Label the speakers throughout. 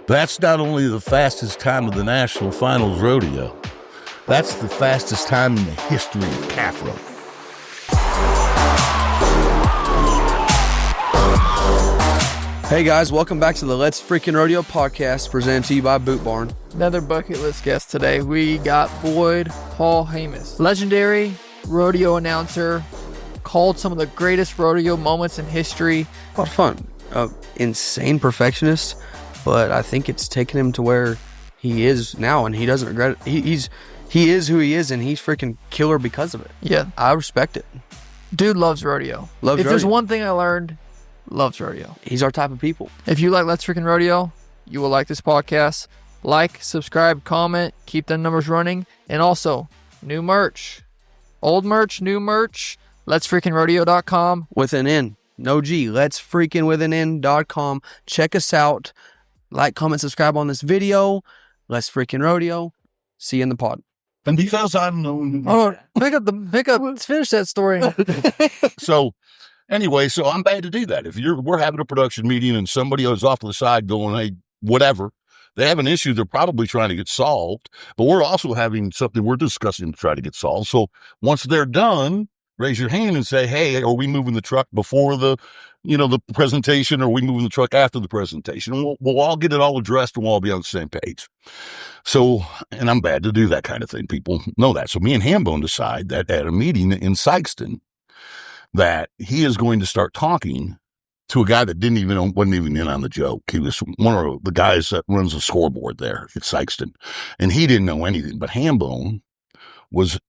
Speaker 1: That's not only the fastest time of the National Finals Rodeo, that's the fastest time in the history of calf rope.
Speaker 2: Hey guys, welcome back to the Let's Freakin Rodeo podcast presented to you by Boot Barn.
Speaker 3: Another bucket list guest today. We got Boyd Polhamus, legendary rodeo announcer, called some of the greatest rodeo moments in history.
Speaker 2: A lot of fun. Insane perfectionist, but I think it's taken him to where he is now, and he doesn't regret it. He is who he is, and he's freaking killer because of it.
Speaker 3: Yeah.
Speaker 2: I respect it.
Speaker 3: Dude loves rodeo. If there's one thing I learned, loves rodeo.
Speaker 2: He's our type of people.
Speaker 3: If you like Let's Freakin Rodeo, you will like this podcast. Like, subscribe, comment, keep the numbers running, and also new merch. Old merch, new merch, letsfreakinrodeo.com.
Speaker 2: With an N. No G. LetsfreakinwithaN.com. Check us out. Like, comment, subscribe on this video. Let's Freakin Rodeo. See you in the pod.
Speaker 1: And because I'm known...
Speaker 3: Oh, pick up. Let's finish that story.
Speaker 1: So I'm bad to do that. If we're having a production meeting and somebody is off to the side going, hey, whatever, they have an issue they're probably trying to get solved, but we're also having something we're discussing to try to get solved. So once they're done, raise your hand and say, hey, are we moving the truck before the presentation, or are we moving the truck after the presentation? And we'll all get it all addressed and we'll all be on the same page. So, and I'm bad to do that kind of thing. People know that. So me and Hambone decide that at a meeting in Sykeston that he is going to start talking to a guy that wasn't even in on the joke. He was one of the guys that runs the scoreboard there at Sykeston, and he didn't know anything, but Hambone was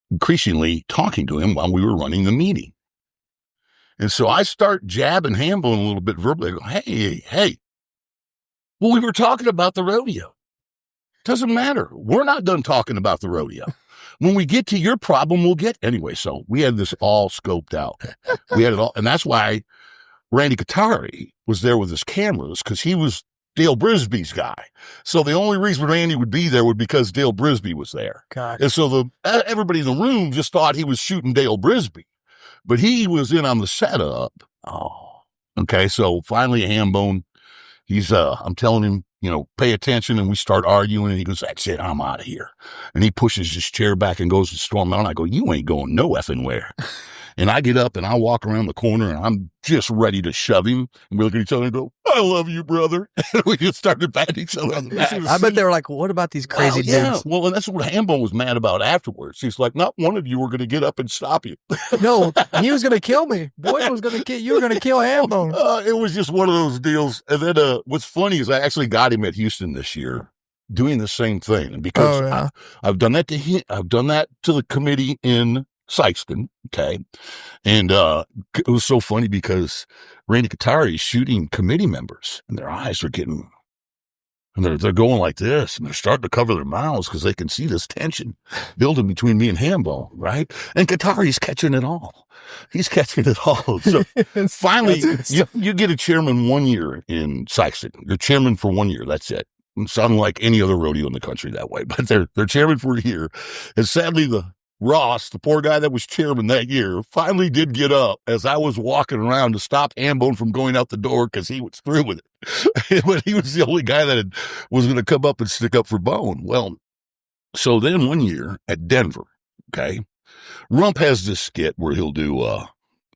Speaker 1: increasingly talking to him while we were running the meeting. And so I start jabbing Hambone a little bit verbally. I go, hey, well, we were talking about the rodeo. Doesn't matter. We're not done talking about the rodeo. When we get to your problem, anyway. So we had this all scoped out. We had it all. And that's why Randy Katari was there with his cameras, because he was Dale Brisby's guy. So the only reason Randy would be there was because Dale Brisby was there.
Speaker 3: God.
Speaker 1: And so everybody in the room just thought he was shooting Dale Brisby, but he was in on the setup. Oh, okay. So finally Hambone, I'm telling him, pay attention, and we start arguing, and he goes, that's it, I'm out of here. And he pushes his chair back and goes to storm out, and I go, you ain't going no effing where. And I get up and I walk around the corner, and I'm just ready to shove him. And we look at each other and go, I love you, brother. And we just started patting each other on the back.
Speaker 2: I bet they were like, what about these crazy dudes?
Speaker 1: Well, and that's what Hambone was mad about afterwards. He's like, not one of you were going to get up and stop you.
Speaker 3: No, he was going to kill me. Boyd was going to kill you. Were going to kill Hambone.
Speaker 1: It was just one of those deals. And then what's funny is I actually got him at Houston this year doing the same thing. And because I've done that to him, I've done that to the committee in Sykeston, okay? And it was so funny because Randy Katari is shooting committee members, and their eyes are getting, and they're going like this, and they're starting to cover their mouths because they can see this tension building between me and Hambone, right? And Katari's catching it all. He's catching it all. So finally, you get a chairman 1 year in Sykeston. You're chairman for 1 year. That's it. It's unlike any other rodeo in the country that way, but they're chairman for a year. And sadly, Ross, the poor guy that was chairman that year, finally did get up as I was walking around to stop Hambone from going out the door because he was through with it. But he was the only guy that was going to come up and stick up for Bone. Well, so then 1 year at Denver, okay, Rump has this skit where he'll do,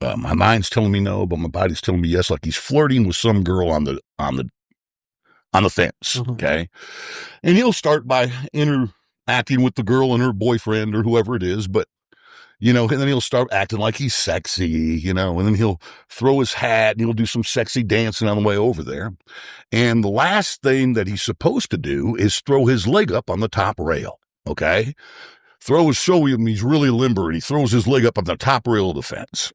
Speaker 1: my mind's telling me no, but my body's telling me yes, like he's flirting with some girl on the fence, okay? And he'll start by acting with the girl and her boyfriend or whoever it is, but, and then he'll start acting like he's sexy, and then he'll throw his hat and he'll do some sexy dancing on the way over there. And the last thing that he's supposed to do is throw his leg up on the top rail, okay? Show him he's really limber, and he throws his leg up on the top rail of the fence.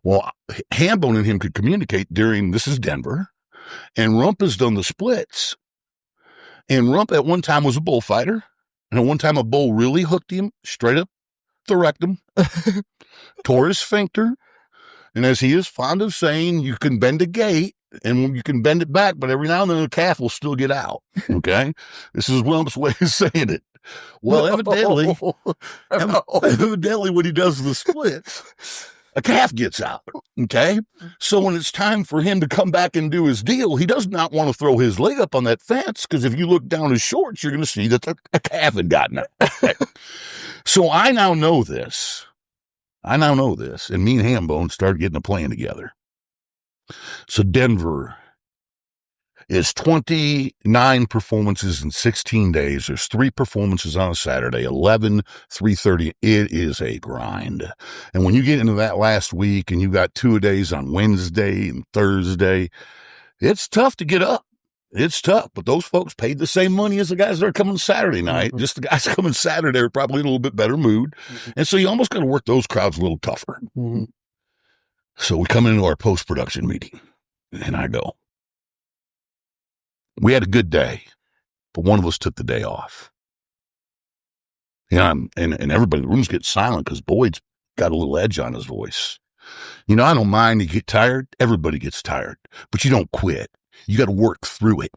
Speaker 1: Well, Hambone and him could communicate this is Denver, and Rump has done the splits. And Rump at one time was a bullfighter. And at one time, a bull really hooked him straight up the rectum, tore his sphincter. And as he is fond of saying, you can bend a gate and you can bend it back, but every now and then the calf will still get out. Okay? This is Rump's way of saying it. Well, evidently, when he does the splits, a calf gets out. Okay. So when it's time for him to come back and do his deal, he does not want to throw his leg up on that fence, because if you look down his shorts, you're going to see that a calf had gotten out. Okay? So I now know this. And me and Hambone started getting a plan together. So Denver is 29 performances in 16 days. There's 3 performances on a Saturday, 11, 3:30. It is a grind. And when you get into that last week and you got 2-a-days on Wednesday and Thursday, it's tough to get up. It's tough, but those folks paid the same money as the guys that are coming Saturday night. Mm-hmm. Just the guys coming Saturday are probably in a little bit better mood. Mm-hmm. And so you almost got to work those crowds a little tougher. Mm-hmm. So we come into our post-production meeting, and I go, we had a good day, but one of us took the day off. And everybody in the room's getting silent because Boyd's got a little edge on his voice. I don't mind you get tired. Everybody gets tired, but you don't quit. You got to work through it.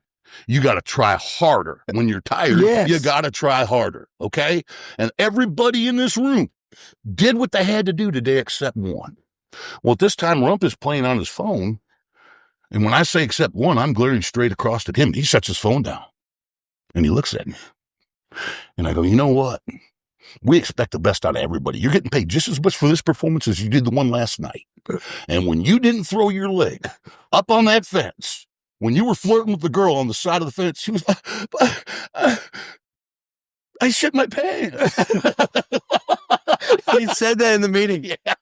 Speaker 1: You got to try harder. When you're tired, You got to try harder. Okay. And everybody in this room did what they had to do today except one. Well, at this time, Rump is playing on his phone. And when I say except one, I'm glaring straight across at him. He sets his phone down and he looks at me. And I go, you know what? We expect the best out of everybody. You're getting paid just as much for this performance as you did the one last night. And when you didn't throw your leg up on that fence, when you were flirting with the girl on the side of the fence, she was like, I shit my pants.
Speaker 2: He said that in the meeting.
Speaker 1: Yeah.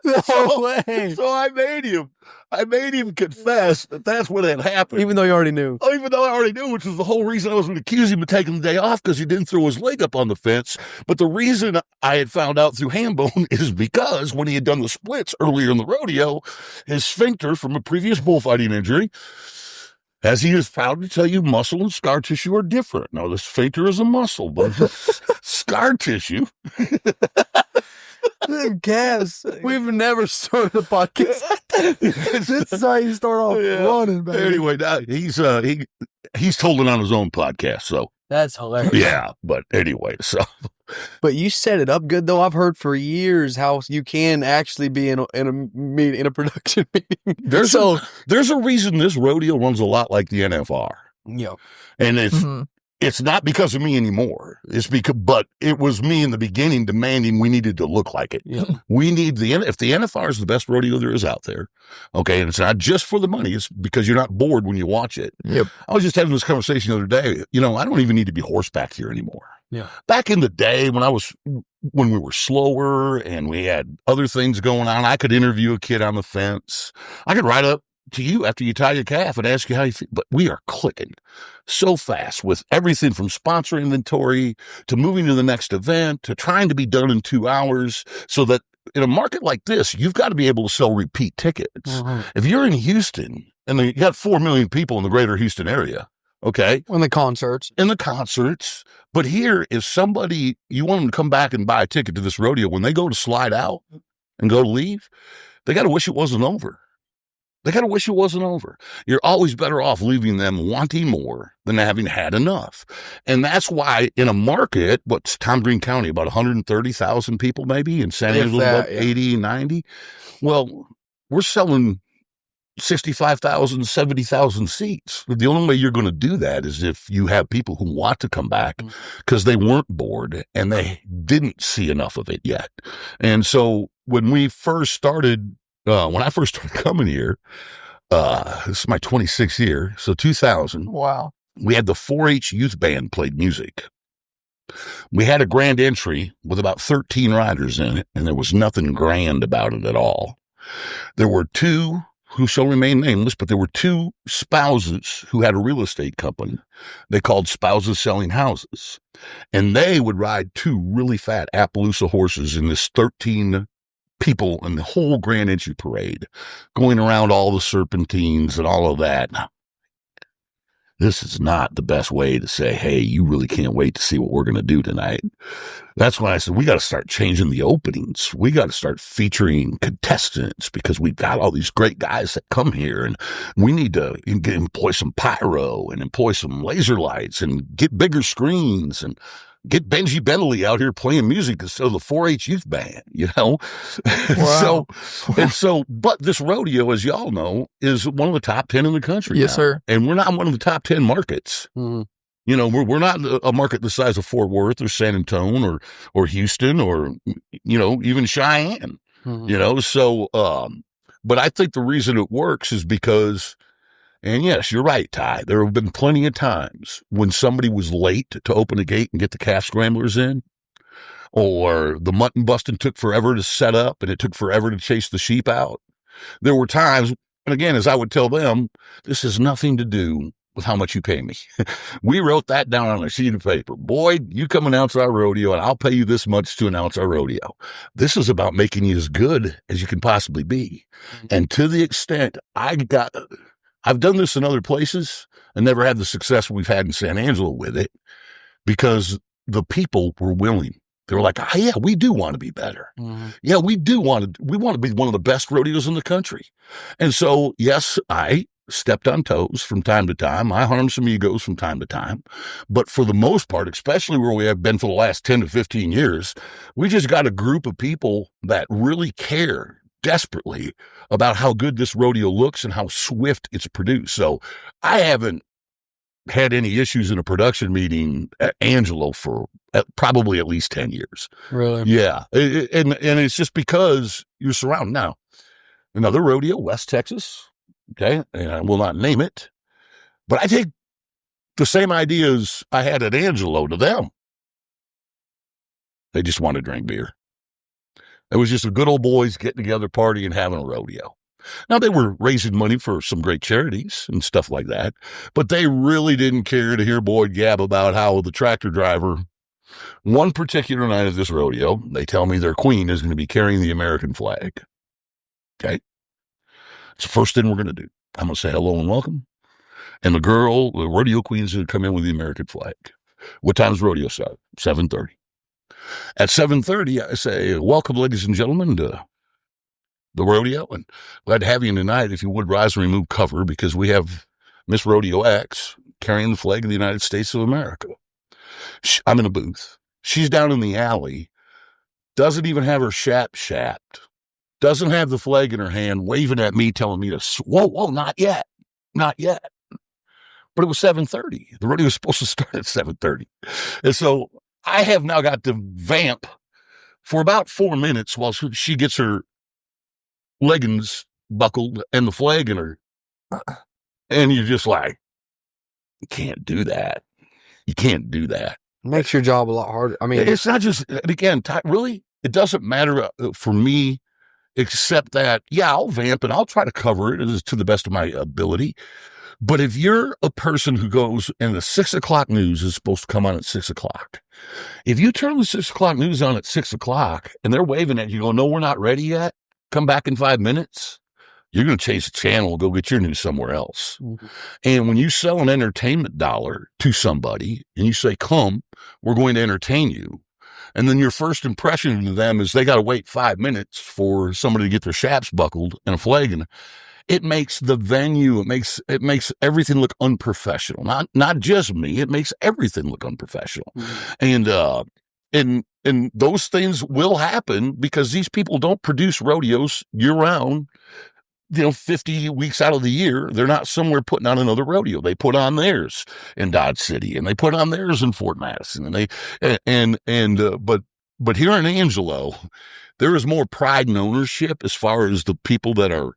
Speaker 2: No way.
Speaker 1: So I made him confess that that's what had happened.
Speaker 2: Even though you already knew.
Speaker 1: Oh, even though I already knew, which was the whole reason I was going to accuse him of taking the day off, because he didn't throw his leg up on the fence. But the reason I had found out through Hambone is because when he had done the splits earlier in the rodeo, his sphincter from a previous bullfighting injury, as he is proud to tell you, muscle and scar tissue are different. Now, the sphincter is a muscle, but scar tissue...
Speaker 2: Calves. We've never started a podcast. This is how you start off running, baby.
Speaker 1: Anyway, now he's told it on his own podcast, so
Speaker 2: that's hilarious.
Speaker 1: Yeah, but anyway, so.
Speaker 2: But you set it up good, though. I've heard for years how you can actually be in a production meeting.
Speaker 1: There's a reason this rodeo runs a lot like the NFR.
Speaker 2: Yeah,
Speaker 1: and it's not because of me anymore. But it was me in the beginning demanding we needed to look like it.
Speaker 2: Yeah.
Speaker 1: We need if the NFR is the best rodeo there is out there, okay, and it's not just for the money, it's because you're not bored when you watch it.
Speaker 3: Yep.
Speaker 1: I was just having this conversation the other day. I don't even need to be horseback here anymore.
Speaker 2: Yeah.
Speaker 1: Back in the day when we were slower and we had other things going on, I could interview a kid on the fence. I could ride up to you after you tie your calf and ask you how you feel. But we are clicking so fast with everything from sponsor inventory to moving to the next event to trying to be done in 2 hours, so that in a market like this, you've got to be able to sell repeat tickets. Mm-hmm. If you're in Houston and you got 4 million people in the greater Houston area, okay?
Speaker 2: In the concerts.
Speaker 1: But here, if somebody, you want them to come back and buy a ticket to this rodeo, when they go to slide out and go to leave, they got to wish it wasn't over. You're always better off leaving them wanting more than having had enough. And that's why in a market, what's Tom Green County, about 130,000 people maybe, in San Angelo, about 80, 90. Well, we're selling 65,000, 70,000 seats. The only way you're going to do that is if you have people who want to come back because they weren't bored and they didn't see enough of it yet. And so when I first started coming here, this is my 26th year, so 2000.
Speaker 3: Wow.
Speaker 1: We had the 4-H youth band played music. We had a grand entry with about 13 riders in it, and there was nothing grand about it at all. There were 2 who shall remain nameless, but there were 2 spouses who had a real estate company. They called Spouses Selling Houses, and they would ride 2 really fat Appaloosa horses in this 13 people in the whole grand entry parade, going around all the serpentines and all of that. Now, this is not the best way to say, hey, you really can't wait to see what we're going to do tonight. That's when I said, we got to start changing the openings. We got to start featuring contestants, because we've got all these great guys that come here, and we need to employ some pyro and employ some laser lights and get bigger screens. And get Benji Bentley out here playing music instead of the 4-H youth band, you know?
Speaker 3: Wow.
Speaker 1: But this rodeo, as y'all know, is one of the top 10 in the country.
Speaker 3: Yes,
Speaker 1: now.
Speaker 3: sir.
Speaker 1: And we're not one of the top 10 markets.
Speaker 2: Mm-hmm.
Speaker 1: You know, we're not a market the size of Fort Worth or San Antonio or Houston or, you know, even Cheyenne,
Speaker 2: Mm-hmm.
Speaker 1: you know? So, but I think the reason it works is because, and yes, you're right, Ty, there have been plenty of times when somebody was late to open a gate and get the calf scramblers in, or the mutton busting took forever to set up and it took forever to chase the sheep out. There were times, and again, as I would tell them, this has nothing to do with how much you pay me. We wrote that down on a sheet of paper. Boyd, you come announce our rodeo and I'll pay you this much to announce our rodeo. This is about making you as good as you can possibly be. And to the extent I've done this in other places and never had the success we've had in San Angelo with it because the people were willing. They were like, oh, yeah, we do want to be better.
Speaker 2: Mm-hmm.
Speaker 1: Yeah, we want to be one of the best rodeos in the country. And so, yes, I stepped on toes from time to time. I harmed some egos from time to time. But for the most part, especially where we have been for the last 10 to 15 years, we just got a group of people that really care desperately about how good this rodeo looks and how swift it's produced. So I haven't had any issues in a production meeting at Angelo for probably at least 10 years.
Speaker 2: Really?
Speaker 1: Yeah. And it's just because you're surrounded. Now, another rodeo, West Texas, okay, and I will not name it, but I take the same ideas I had at Angelo to them. They just want to drink beer. It was just a good old boys getting together, party, and having a rodeo. Now, they were raising money for some great charities and stuff like that, but they really didn't care to hear Boyd gab about how the tractor driver, one particular night of this rodeo, they tell me their queen is going to be carrying the American flag. Okay? It's the first thing we're going to do. I'm going to say hello and welcome. And the rodeo queen is going to come in with the American flag. What time's rodeo start? 7:30. At 7:30, I say, welcome, ladies and gentlemen, to the rodeo, and glad to have you tonight. If you would rise and remove cover, because we have Miss Rodeo X carrying the flag of the United States of America. I'm in a booth. She's down in the alley, doesn't even have her shapped, doesn't have the flag in her hand, waving at me, telling me to, whoa, not yet. But it was 7:30. The rodeo was supposed to start at 7:30. And so I have now got to vamp for about 4 minutes while she gets her leggings buckled and the flag in her. And you're just like, you can't do that. You can't do that.
Speaker 2: Makes your job a lot harder. I mean,
Speaker 1: it's not just, and again, really, it doesn't matter for me, except that, yeah, I'll vamp and I'll try to cover it to the best of my ability. But if you're a person who goes and the 6:00 news is supposed to come on at 6:00, if you turn the 6:00 news on at 6:00 and they're waving at you, go, no, we're not ready yet. Come back in 5 minutes. You're going to change the channel and go get your news somewhere else. Mm-hmm. And when you sell an entertainment dollar to somebody and you say, come, we're going to entertain you. And then your first impression to them is they got to wait 5 minutes for somebody to get their shaps buckled and a flag. And it makes the venue, it makes everything look unprofessional. Not just me. It makes everything look unprofessional. Mm-hmm. And those things will happen because these people don't produce rodeos year round, 50 weeks out of the year. They're not somewhere putting on another rodeo. They put on theirs in Dodge City and they put on theirs in Fort Madison. But here in Angelo, there is more pride and ownership as far as the people that are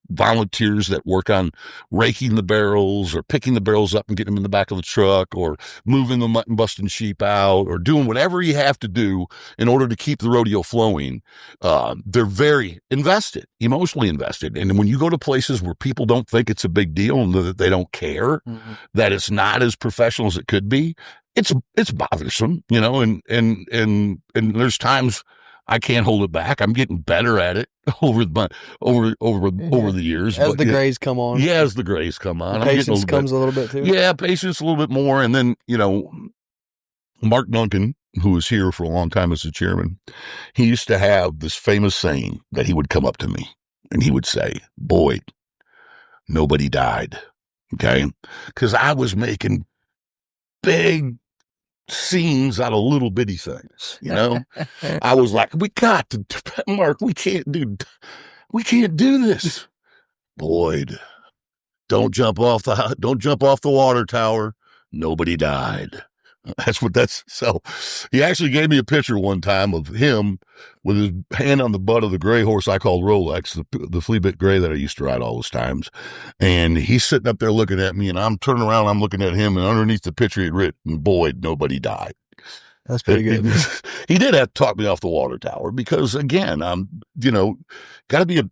Speaker 1: volunteers that work on raking the barrels or picking the barrels up and getting them in the back of the truck or moving the mutton busting sheep out or doing whatever you have to do in order to keep the rodeo flowing. They're very invested, emotionally invested. And when you go to places where people don't think it's a big deal and that they don't care, mm-hmm. that it's not as professional as it could be, it's bothersome, and there's times I can't hold it back. I'm getting better at it over the years.
Speaker 2: As the grays come on.
Speaker 1: Yeah, as the grays come on.
Speaker 2: Patience comes a little bit too.
Speaker 1: Yeah, patience a little bit more. And then, Mark Duncan, who was here for a long time as the chairman, he used to have this famous saying that he would come up to me and he would say, Boyd, nobody died. Okay? Because I was making big scenes out of little bitty things, you know? I was like, we got to, Mark, we can't do this. Boyd, don't jump off the water tower. Nobody died. So he actually gave me a picture one time of him with his hand on the butt of the gray horse I called Rolex, the flea bit gray that I used to ride all those times. And he's sitting up there looking at me, and I'm turning around, I'm looking at him, and underneath the picture he'd written, Boyd, nobody died.
Speaker 2: That's pretty good.
Speaker 1: He did have to talk me off the water tower because, again, got to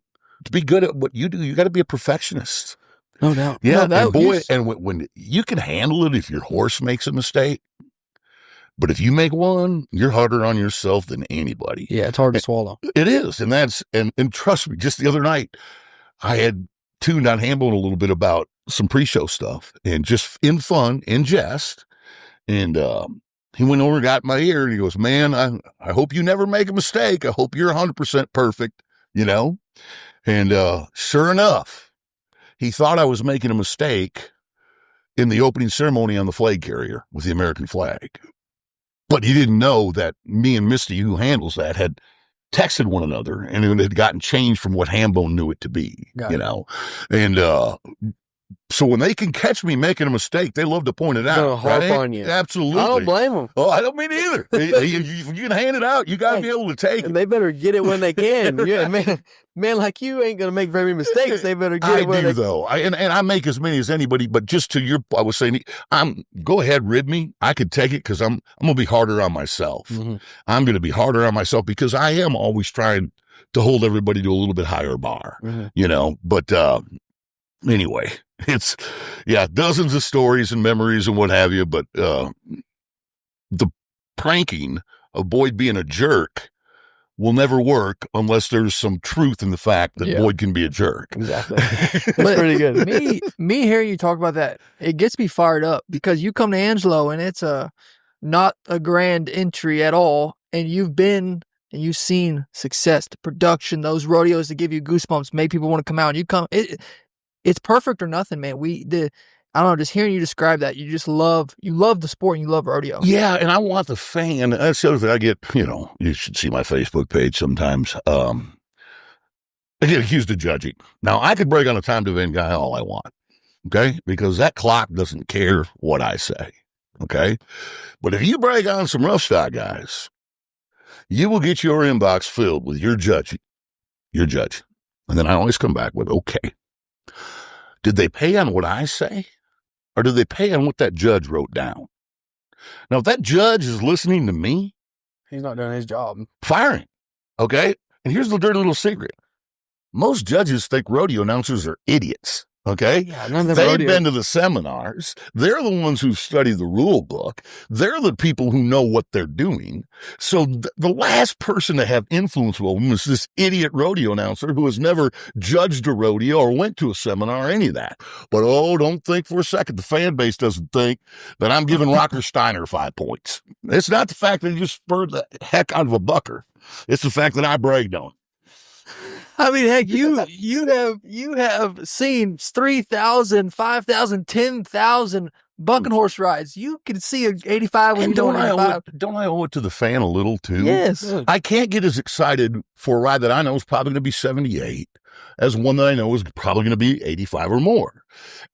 Speaker 1: be good at what you do. You got to be a perfectionist.
Speaker 2: No doubt.
Speaker 1: Yeah,
Speaker 3: No,
Speaker 1: and boy, and when you can handle it if your horse makes a mistake, but if you make one, you're harder on yourself than anybody.
Speaker 2: Yeah, it's hard to swallow.
Speaker 1: It is, and trust me, just the other night, I had tuned on Hambone a little bit about some pre-show stuff, and just in fun, in jest, and he went over and got in my ear, and he goes, "Man, I hope you never make a mistake. I hope you're 100% perfect, you know?" And sure enough, he thought I was making a mistake in the opening ceremony on the flag carrier with the American flag. But he didn't know that me and Misty, who handles that, had texted one another, and it had gotten changed from what Hambone knew it to be, you know? And so when they can catch me making a mistake, they love to point it out.
Speaker 2: Harp on you.
Speaker 1: Absolutely.
Speaker 2: I don't blame them.
Speaker 1: Oh, I don't mean either. You can hand it out. You got to be able to take it.
Speaker 2: And they better get it when they can. Yeah, man like you ain't going to make very many mistakes. They better get it when they can.
Speaker 1: Though. And I make as many as anybody, but just to I was saying, go ahead, rib me. I could take it because I'm going to be harder on myself. Mm-hmm. I'm going to be harder on myself because I am always trying to hold everybody to a little bit higher bar, you know, but anyway, it's, dozens of stories and memories and what have you, but the pranking of Boyd being a jerk will never work unless there's some truth in the fact that Boyd can be a jerk.
Speaker 2: Exactly. That's pretty good.
Speaker 3: Me hearing you talk about that, it gets me fired up because you come to Angelo and it's not a grand entry at all, and you've been and you've seen success, the production, those rodeos that give you goosebumps, make people want to come out, and you come. It's perfect or nothing, man. I don't know, just hearing you describe that, you love the sport and you love rodeo.
Speaker 1: Yeah, and I want the fan. That's the other thing I get, you should see my Facebook page sometimes. I get accused of judging. Now, I could break on a time to event guy all I want, okay? Because that clock doesn't care what I say, okay? But if you break on some rough stock guys, you will get your inbox filled with your judging. And then I always come back with, okay, did they pay on what I say? Or do they pay on what that judge wrote down? Now, if that judge is listening to me,
Speaker 2: he's not doing his job.
Speaker 1: Fire him, okay? And here's the dirty little secret. Most judges think rodeo announcers are idiots, okay?
Speaker 2: Yeah,
Speaker 1: they've been to the seminars. They're the ones who study the rule book. They're the people who know what they're doing. So the last person to have influence over them is this idiot rodeo announcer who has never judged a rodeo or went to a seminar or any of that. But don't think for a second the fan base doesn't think that I'm giving Rocker Steiner 5 points. It's not the fact that he just spurred the heck out of a bucker. It's the fact that I bragged on.
Speaker 3: I mean, heck, you have seen 3,000, 5,000, 10,000 bucking horse rides. You can see an 85 when you don't have.
Speaker 1: Don't I owe it to the fan a little too?
Speaker 3: Yes.
Speaker 1: I can't get as excited for a ride that I know is probably going to be 78 as one that I know is probably going to be 85 or more.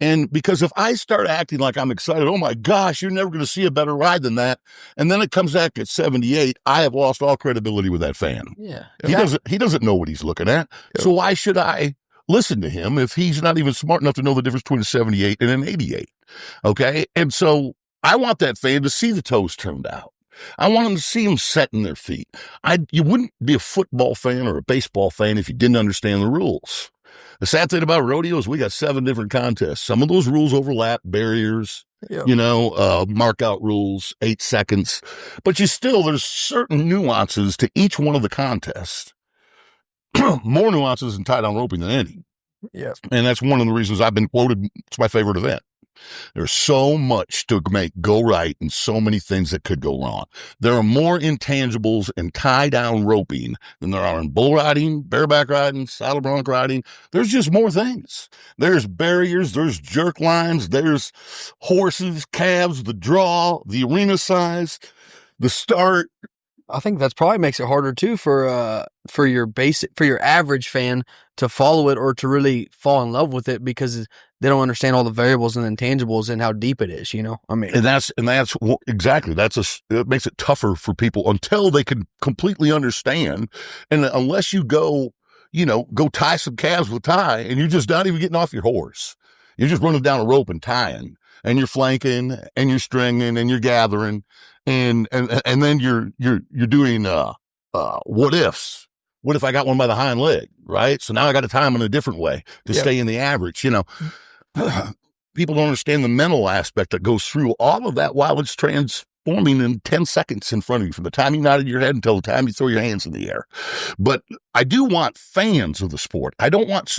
Speaker 1: And because if I start acting like I'm excited, oh my gosh, you're never going to see a better ride than that. And then it comes back at 78, I have lost all credibility with that fan.
Speaker 3: Yeah.
Speaker 1: He doesn't know what he's looking at. Yeah. So why should I listen to him if he's not even smart enough to know the difference between a 78 and an 88? Okay. And so I want that fan to see the toes turned out. I want them to see them setting their feet. You wouldn't be a football fan or a baseball fan if you didn't understand the rules. The sad thing about rodeo is we got 7 different contests. Some of those rules overlap, barriers, mark out rules, 8 seconds. But there's certain nuances to each one of the contests. More nuances in tie-down roping than any.
Speaker 3: Yeah.
Speaker 1: And that's one of the reasons I've been quoted. It's my favorite event. There's so much to make go right and so many things that could go wrong. There are more intangibles in tie-down roping than there are in bull riding, bareback riding, saddle bronc riding. There's just more things. There's barriers, there's jerk lines, there's horses, calves, the draw, the arena size, the start.
Speaker 2: I think that's probably makes it harder too for your average fan to follow it or to really fall in love with it because they don't understand all the variables and intangibles and how deep it is, I mean,
Speaker 1: and that's exactly, it makes it tougher for people until they can completely understand. And unless you go tie some calves with tie and you're just not even getting off your horse, you're just running down a rope and tying, and you're flanking and you're stringing and you're gathering. And then you're doing, what ifs. What if I got one by the hind leg, right? So now I got to tie them in a different way to stay in the average, People don't understand the mental aspect that goes through all of that while it's transforming in 10 seconds in front of you from the time you nodded your head until the time you throw your hands in the air. But I do want fans of the sport. I don't want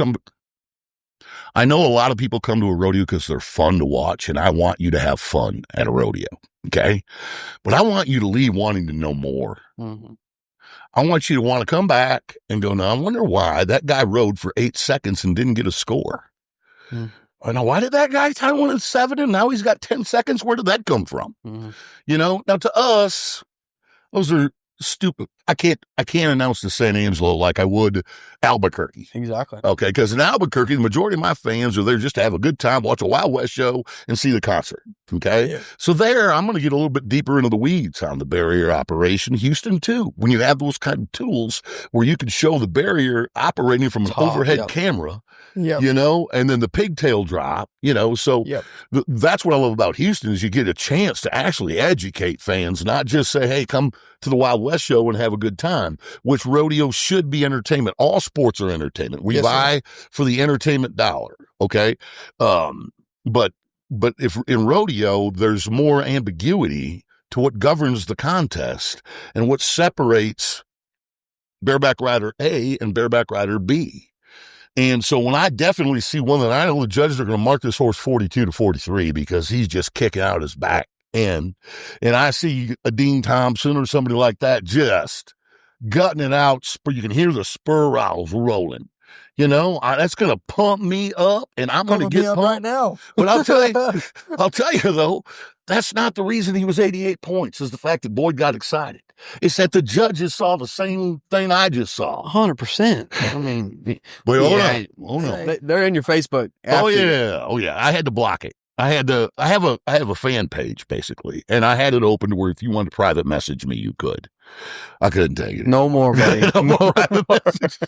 Speaker 1: I know a lot of people come to a rodeo because they're fun to watch, and I want you to have fun at a rodeo. Okay. But I want you to leave wanting to know more.
Speaker 2: Mm-hmm.
Speaker 1: I want you to want to come back and go, now I wonder why that guy rode for 8 seconds and didn't get a score.
Speaker 2: Mm-hmm.
Speaker 1: Now, why did that guy tie one at 7 and now he's got 10 seconds? Where did that come from?
Speaker 2: Mm-hmm.
Speaker 1: Now to us, those are stupid. I can't announce the San Angelo like I would Albuquerque.
Speaker 2: Exactly.
Speaker 1: Okay. Because in Albuquerque, the majority of my fans are there just to have a good time, watch a Wild West show and see the concert. Okay.
Speaker 2: Yeah.
Speaker 1: So there, I'm going to get a little bit deeper into the weeds on the barrier operation. Houston too. When you have those kind of tools where you can show the barrier operating from an overhead camera, and then the pigtail drop, so that's what I love about Houston is you get a chance to actually educate fans, not just say, hey, come to the Wild West show and have a good time, which rodeo should be entertainment. All sports are entertainment. We buy for the entertainment dollar. Okay. But if in rodeo, there's more ambiguity to what governs the contest and what separates bareback rider A and bareback rider B. And so when I definitely see one that I know the judges are going to mark this horse 42-43 because he's just kicking out his back end, and I see a Dean Thompson or somebody like that just gutting it out, you can hear the spur rowels rolling. That's going to pump me up, and I'm going to get pumped
Speaker 3: right now.
Speaker 1: But I'll tell you though, that's not the reason he was 88 points. Is the fact that Boyd got excited. It's that the judges saw the same thing I just saw.
Speaker 2: 100%. I mean,
Speaker 1: hold on.
Speaker 2: They're in your Facebook.
Speaker 1: Oh yeah. I had to block it. I have a fan page basically, and I had it open to where if you wanted to private message me, you could. I couldn't take it.
Speaker 2: No more, buddy.
Speaker 1: No more private message.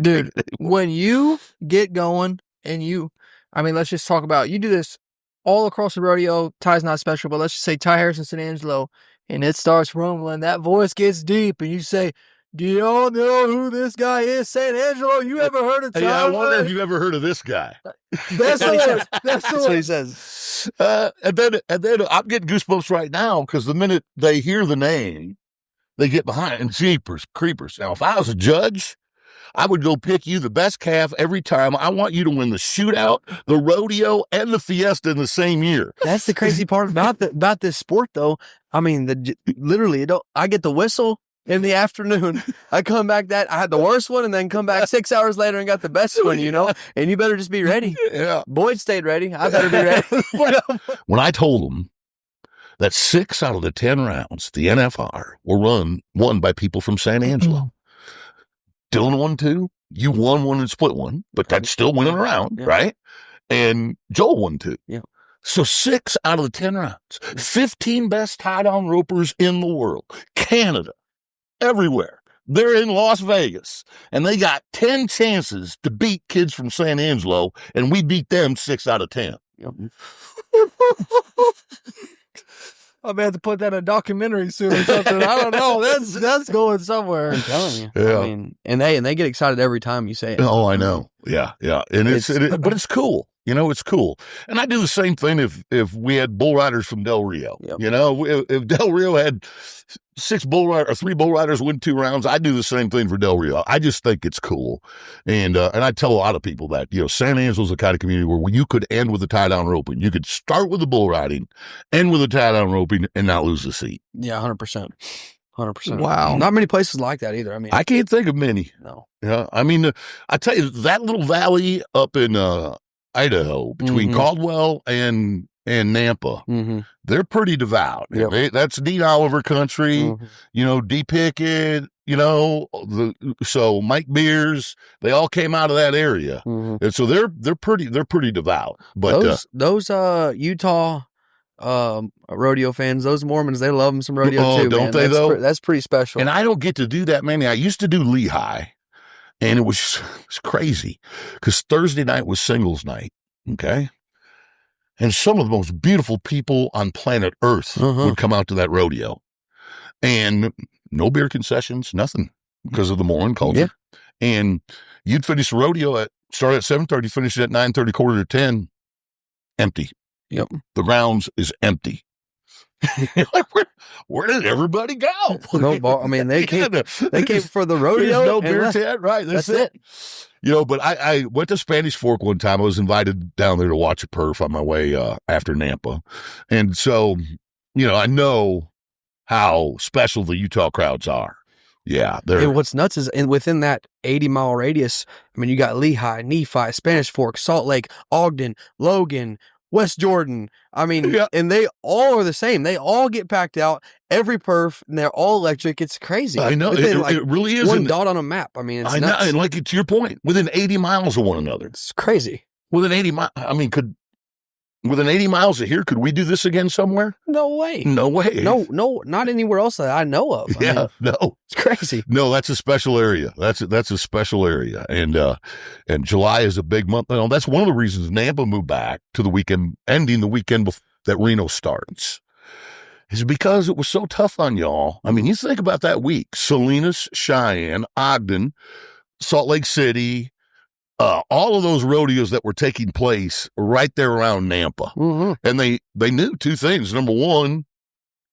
Speaker 3: Dude, when you get going and let's just talk about, you do this all across the rodeo. Ty's not special, but let's just say Ty Harrison, San Angelo, and it starts rumbling. That voice gets deep, and you say, do y'all know who this guy is? San Angelo, you ever heard of Ty?
Speaker 1: Yeah, I wonder if you ever heard of this guy.
Speaker 3: That's what he
Speaker 2: says.
Speaker 1: And then I'm getting goosebumps right now because the minute they hear the name, they get behind and jeepers, creepers. Now, if I was a judge, I would go pick you the best calf every time. I want you to win the shootout, the rodeo, and the fiesta in the same year.
Speaker 2: That's the crazy part about this sport, though. I mean, literally, I get the whistle in the afternoon. I come back I had the worst one and then come back 6 hours later and got the best one, and you better just be ready.
Speaker 1: Yeah.
Speaker 2: Boyd stayed ready. I better be ready.
Speaker 1: When I told them that 6 out of the 10 rounds, the NFR, were won by people from San Angelo. Dylan won 2. You won 1 and split 1, but that's still winning around, right? And Joel won 2.
Speaker 2: Yeah.
Speaker 1: So 6 out of the 10 rounds, 15 best tie-down ropers in the world, Canada, everywhere. They're in Las Vegas, and they got 10 chances to beat kids from San Angelo, and we beat them 6 out of 10.
Speaker 2: Yep.
Speaker 3: I may have to put that in a documentary soon or something. I don't know. That's going somewhere.
Speaker 2: I'm telling you.
Speaker 1: Yeah.
Speaker 2: I mean, and they get excited every time you say it.
Speaker 1: Oh, I know. Yeah. And but it's cool. You know, it's cool. And I do the same thing if we had bull riders from Del Rio.
Speaker 2: Yep.
Speaker 1: You know, if Del Rio had 3 bull riders win 2 rounds, I do the same thing for Del Rio. I just think it's cool. And I tell a lot of people that, you know, San Angelo's the kind of community where you could end with a tie-down roping. You could start with the bull riding, end with a tie-down roping, and not lose the seat.
Speaker 2: Yeah, 100%. 100%.
Speaker 3: Wow.
Speaker 2: Not many places like that either. I mean,
Speaker 1: I can't think of many.
Speaker 2: no.
Speaker 1: Yeah, I mean, I tell you, that little valley up in Idaho between Caldwell and Nampa, they're pretty devout.
Speaker 2: Yep.
Speaker 1: That's Dean Oliver country, you know, D. Pickett, you know, so Mike Beers, they all came out of that area, and so they're pretty devout. But
Speaker 2: those Utah rodeo fans, those Mormons, they love them some rodeo too.
Speaker 1: Don't
Speaker 2: man.
Speaker 1: they though?
Speaker 2: That's pretty special.
Speaker 1: And I don't get to do that many. I used to do Lehigh. And it was crazy because Thursday night was singles night. Okay. And some of the most beautiful people on planet Earth would come out to that rodeo, and no beer concessions, nothing, because of the Mormon culture.
Speaker 2: Yeah.
Speaker 1: And you'd finish the rodeo start at 7:30, finish it at 9:30, quarter to 10, empty.
Speaker 2: Yep.
Speaker 1: The grounds is empty. Like, where did everybody go?
Speaker 2: No ball. I mean, they came for the rodeo.
Speaker 1: There's no beer tent, right? That's it. You know, but I went to Spanish Fork one time. I was invited down there to watch a perf on my way after Nampa. And so, you know, I know how special the Utah crowds are. Yeah.
Speaker 2: And what's nuts is within that 80-mile radius, I mean, you got Lehigh, Nephi, Spanish Fork, Salt Lake, Ogden, Logan, West Jordan. I mean, and they all are the same. They all get packed out every perf, and they're all electric. It's crazy.
Speaker 1: I know. It really is.
Speaker 2: One dot on a map. I mean, it's nuts.
Speaker 1: Know. And like, to your point, within 80 miles of one another.
Speaker 2: It's crazy.
Speaker 1: Within 80 miles. I mean, within 80 miles of here, could we do this again somewhere?
Speaker 2: No way.
Speaker 1: No way.
Speaker 2: No, not anywhere else that I know of. I mean,
Speaker 1: no.
Speaker 2: It's crazy.
Speaker 1: No, that's a special area. That's a special area. And July is a big month. You know, that's one of the reasons Nampa moved back to the weekend, ending the weekend that Reno starts, is because it was so tough on y'all. I mean, you think about that week: Salinas, Cheyenne, Ogden, Salt Lake City, all of those rodeos that were taking place right there around Nampa. And they knew 2 things. Number one,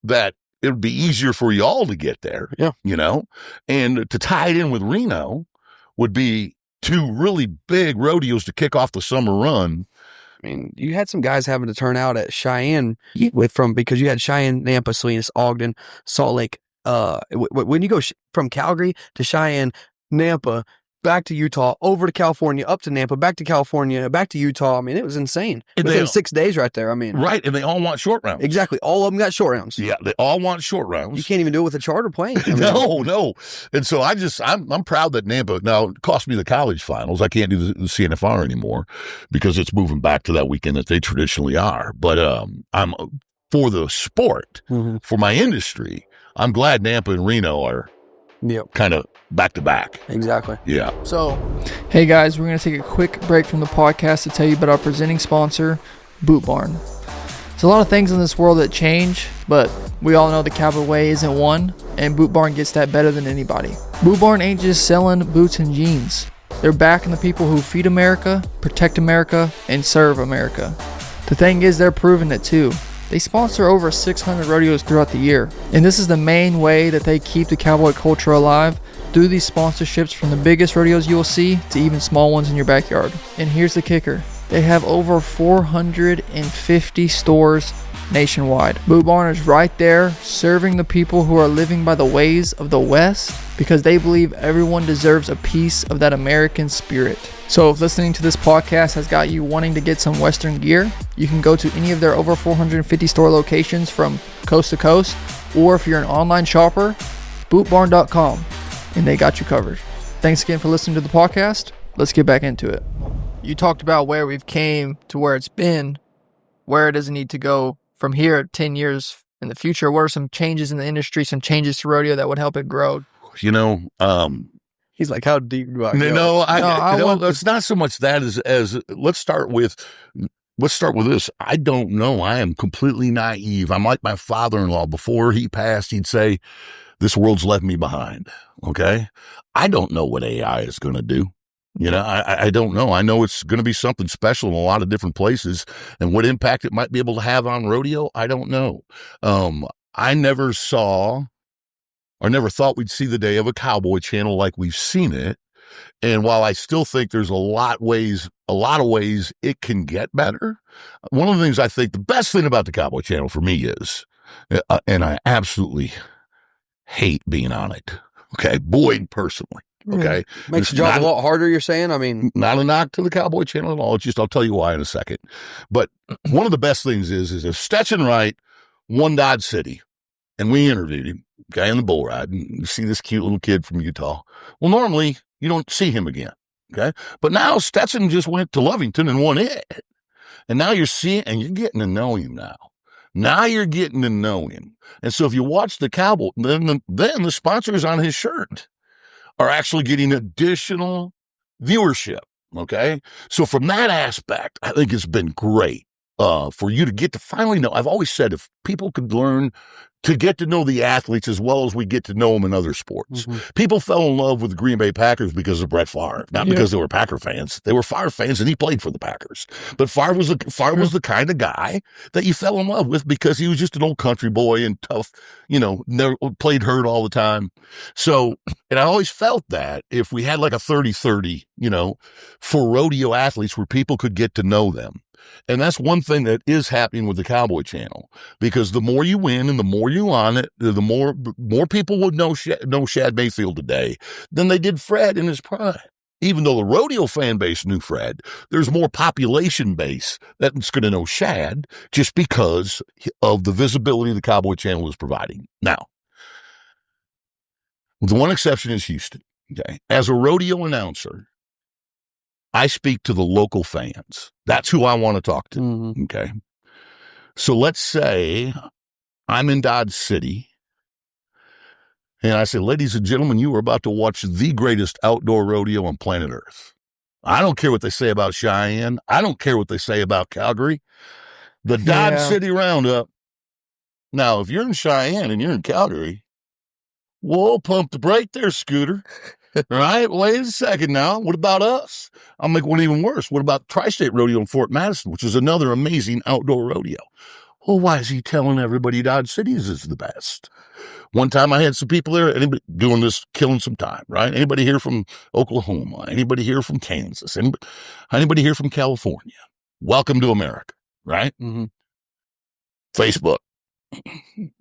Speaker 1: that it would be easier for y'all to get there. Yeah. You know, and to tie it in with Reno would be 2 really big rodeos to kick off the summer run.
Speaker 2: I mean, you had some guys having to turn out at Cheyenne because you had Cheyenne, Nampa, Salinas, Ogden, Salt Lake. When you go from Calgary to Cheyenne, Nampa, back to Utah, over to California, up to Nampa, back to California, back to Utah. I mean, it was insane. Within 6 days right there. I mean.
Speaker 1: Right, and they all want short rounds.
Speaker 2: Exactly. All of them got short rounds.
Speaker 1: Yeah, they all want short rounds.
Speaker 2: You can't even do it with a charter plane. I mean,
Speaker 1: no. And so I'm proud that Nampa, now it cost me the college finals. I can't do the CNFR anymore because it's moving back to that weekend that they traditionally are. But I'm for the sport, for my industry, I'm glad Nampa and Reno are kind of back to back.
Speaker 2: Exactly.
Speaker 1: Yeah.
Speaker 3: So, hey guys, we're going to take a quick break from the podcast to tell you about our presenting sponsor, Boot Barn. There's a lot of things in this world that change, but we all know the cowboy way isn't one, and Boot Barn gets that better than anybody. Boot Barn ain't just selling boots and jeans. They're backing the people who feed America, protect America, and serve America. The thing is, they're proving it too. They sponsor over 600 rodeos throughout the year, and this is the main way that they keep the cowboy culture alive, through these sponsorships from the biggest rodeos you will see to even small ones in your backyard. And here's the kicker: they have over 450 stores nationwide. Boot Barn is right there serving the people who are living by the ways of the West, because they believe everyone deserves a piece of that American spirit. So if listening to this podcast has got you wanting to get some Western gear, you can go to any of their over 450 store locations from coast to coast, or if you're an online shopper, bootbarn.com, and they got you covered. Thanks again for listening to the podcast. Let's get back into it. You talked about where we've came to where it's been. Where does it need to go from here 10 years in the future? What are some changes in the industry, some changes to rodeo that would help it grow?
Speaker 1: You know,
Speaker 2: he's like, how deep do I go?
Speaker 1: No, it's not so much that as let's start with this. I don't know. I am completely naive. I'm like my father-in-law. Before he passed, he'd say, "This world's left me behind." Okay. I don't know what AI is going to do. I don't know. I know it's going to be something special in a lot of different places, and what impact it might be able to have on rodeo, I don't know. I never saw or never thought we'd see the day of a Cowboy Channel like we've seen it. And while I still think there's a lot of ways it can get better, one of the things I think the best thing about the Cowboy Channel for me is, and I absolutely hate being on it. Okay. Boyd personally. Okay.
Speaker 2: Makes the job a lot harder, you're saying? I mean,
Speaker 1: not a knock to the Cowboy Channel at all. It's just, I'll tell you why in a second. But one of the best things is if Stetson Wright won Dodge City and we interviewed him, okay, in the bull ride, and you see this cute little kid from Utah. Well, normally you don't see him again. Okay. But now Stetson just went to Lovington and won it. And now you're seeing, and you're getting to know him now. Now you're getting to know him. And so if you watch the Cowboy, then the sponsors on his shirt are actually getting additional viewership. Okay. So from that aspect, I think it's been great for you to get to finally know. I've always said if people could learn to get to know the athletes as well as we get to know them in other sports. Mm-hmm. People fell in love with the Green Bay Packers because of Brett Favre, not because they were Packer fans. They were Favre fans, and he played for the Packers. But Favre was the kind of guy that you fell in love with because he was just an old country boy and tough, never played hurt all the time. So, and I always felt that if we had like a 30-30, for rodeo athletes where people could get to know them. And that's one thing that is happening with the Cowboy Channel, because the more you win and the more you on it, the more people would know Shad Mayfield today than they did Fred in his prime. Even though the rodeo fan base knew Fred, there's more population base that's going to know Shad just because of the visibility the Cowboy Channel is providing. Now, the one exception is Houston. Okay, as a rodeo announcer, I speak to the local fans. That's who I want to talk to. Mm-hmm. Okay. So let's say I'm in Dodge City and I say, ladies and gentlemen, you are about to watch the greatest outdoor rodeo on planet Earth. I don't care what they say about Cheyenne. I don't care what they say about Calgary. The Dodge City Roundup. Now, if you're in Cheyenne and you're in Calgary, whoa, pump the brake there, Scooter. All right, wait a second now. What about us? I'll make one even worse. What about Tri-State Rodeo in Fort Madison, which is another amazing outdoor rodeo? Well, why is he telling everybody Dodge Cities is the best? One time I had some people there doing this, killing some time, right? Anybody here from Oklahoma? Anybody here from Kansas? Anybody here from California? Welcome to America, right? Mm-hmm. Facebook.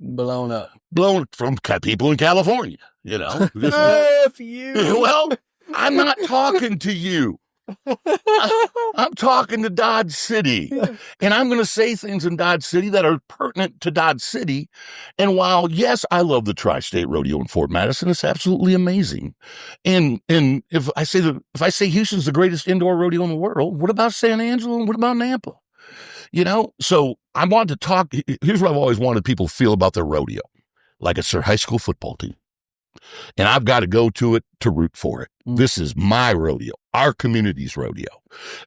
Speaker 1: Blown from people in California, F you. Well, I'm not talking to you. I'm talking to Dodge City, and I'm going to say things in Dodge City that are pertinent to Dodge City. And while, yes, I love the Tri-State Rodeo in Fort Madison, it's absolutely amazing. And if I say Houston's the greatest indoor rodeo in the world, what about San Angelo and what about Nampa? So I want to talk. Here's what I've always wanted people to feel about their rodeo, like it's their high school football team. And I've got to go to it to root for it. This is my rodeo, our community's rodeo.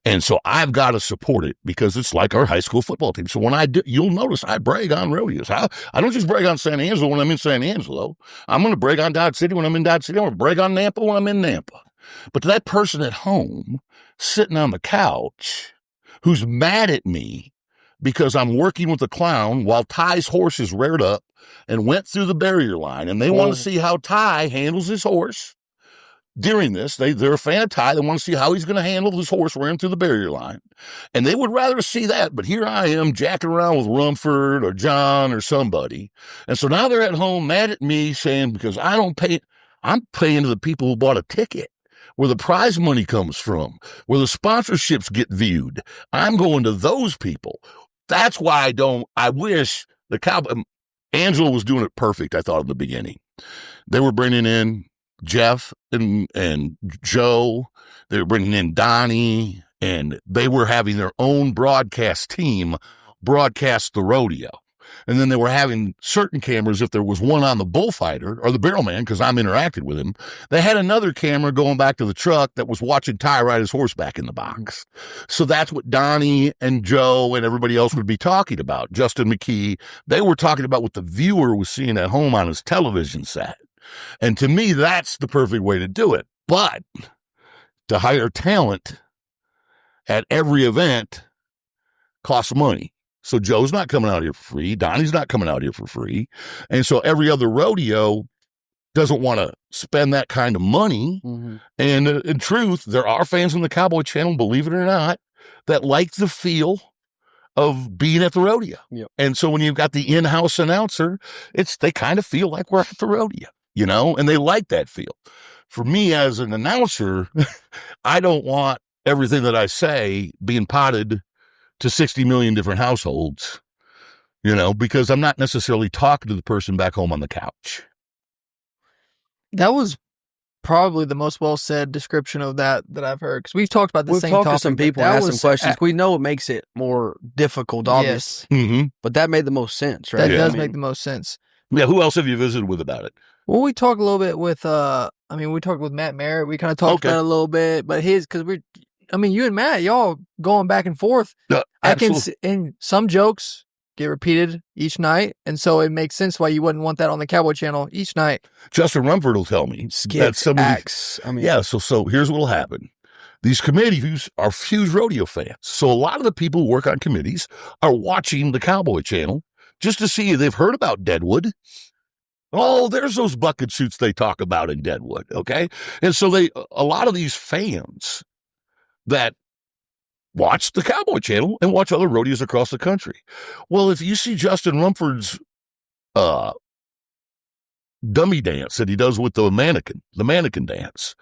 Speaker 1: And so I've got to support it because it's like our high school football team. So when I do, you'll notice I brag on rodeos. I don't just brag on San Angelo when I'm in San Angelo. I'm going to brag on Dodge City when I'm in Dodge City. I'm going to brag on Nampa when I'm in Nampa. But to that person at home sitting on the couch who's mad at me because I'm working with a clown while Ty's horse is reared up and went through the barrier line, and they want to see how Ty handles his horse during this. They're a fan of Ty. They want to see how he's going to handle his horse rearing through the barrier line. And they would rather see that, but here I am jacking around with Rumford or John or somebody. And so now they're at home mad at me saying, because I'm paying to the people who bought a ticket, where the prize money comes from, where the sponsorships get viewed. I'm going to those people. That's why I wish the Cowboy, Angelo was doing it perfect, I thought, at the beginning. They were bringing in Jeff and Joe. They were bringing in Donnie, and they were having their own broadcast team broadcast the rodeo. And then they were having certain cameras, if there was one on the bullfighter or the barrelman, because I'm interacted with him, they had another camera going back to the truck that was watching Ty ride his horse back in the box. So that's what Donnie and Joe and everybody else would be talking about. Justin McKee, they were talking about what the viewer was seeing at home on his television set. And to me, that's the perfect way to do it. But to hire talent at every event costs money. So Joe's not coming out here for free. Donnie's not coming out here for free. And so every other rodeo doesn't want to spend that kind of money.
Speaker 2: Mm-hmm.
Speaker 1: And in truth, there are fans on the Cowboy Channel, believe it or not, that like the feel of being at the rodeo.
Speaker 2: Yep.
Speaker 1: And so when you've got the in-house announcer, they kind of feel like we're at the rodeo, you know, and they like that feel. For me as an announcer, I don't want everything that I say being potted to 60 million different households, you know, because I'm not necessarily talking to the person back home on the couch.
Speaker 3: That was probably the most well said description of that I've heard. Because we've talked about the
Speaker 2: We've
Speaker 3: same
Speaker 2: talked
Speaker 3: topic.
Speaker 2: to some
Speaker 3: but
Speaker 2: people
Speaker 3: that
Speaker 2: and asked some
Speaker 3: was-
Speaker 2: questions. We know it makes it more difficult, obviously,
Speaker 3: Yes,
Speaker 1: Mm-hmm.
Speaker 2: but that made the most sense, right?
Speaker 3: that
Speaker 1: Yeah.
Speaker 3: does
Speaker 2: I
Speaker 3: make
Speaker 2: mean,
Speaker 3: the most sense.
Speaker 1: Yeah. Who else have you visited with about it?
Speaker 3: Well, we talked a little bit with, we talked with Matt Merritt. We kind of talked
Speaker 1: Okay.
Speaker 3: about it a little bit, but you and Matt, y'all going back and forth. I can,
Speaker 1: Absolutely.
Speaker 3: and some jokes get repeated each night. And so it makes sense why you wouldn't want that on the Cowboy Channel each night.
Speaker 1: Justin Rumford will tell me that
Speaker 2: skits,
Speaker 1: some of these-
Speaker 2: acts. I mean,
Speaker 1: Yeah, so here's what'll happen. These committees are huge rodeo fans. So a lot of the people who work on committees are watching the Cowboy Channel just to see if they've heard about Deadwood. Oh, there's those bucket shoots they talk about in Deadwood, okay? And so a lot of these fans that watch the Cowboy Channel and watch other rodeos across the country. Well, if you see Justin Rumford's dummy dance that he does with the mannequin dance.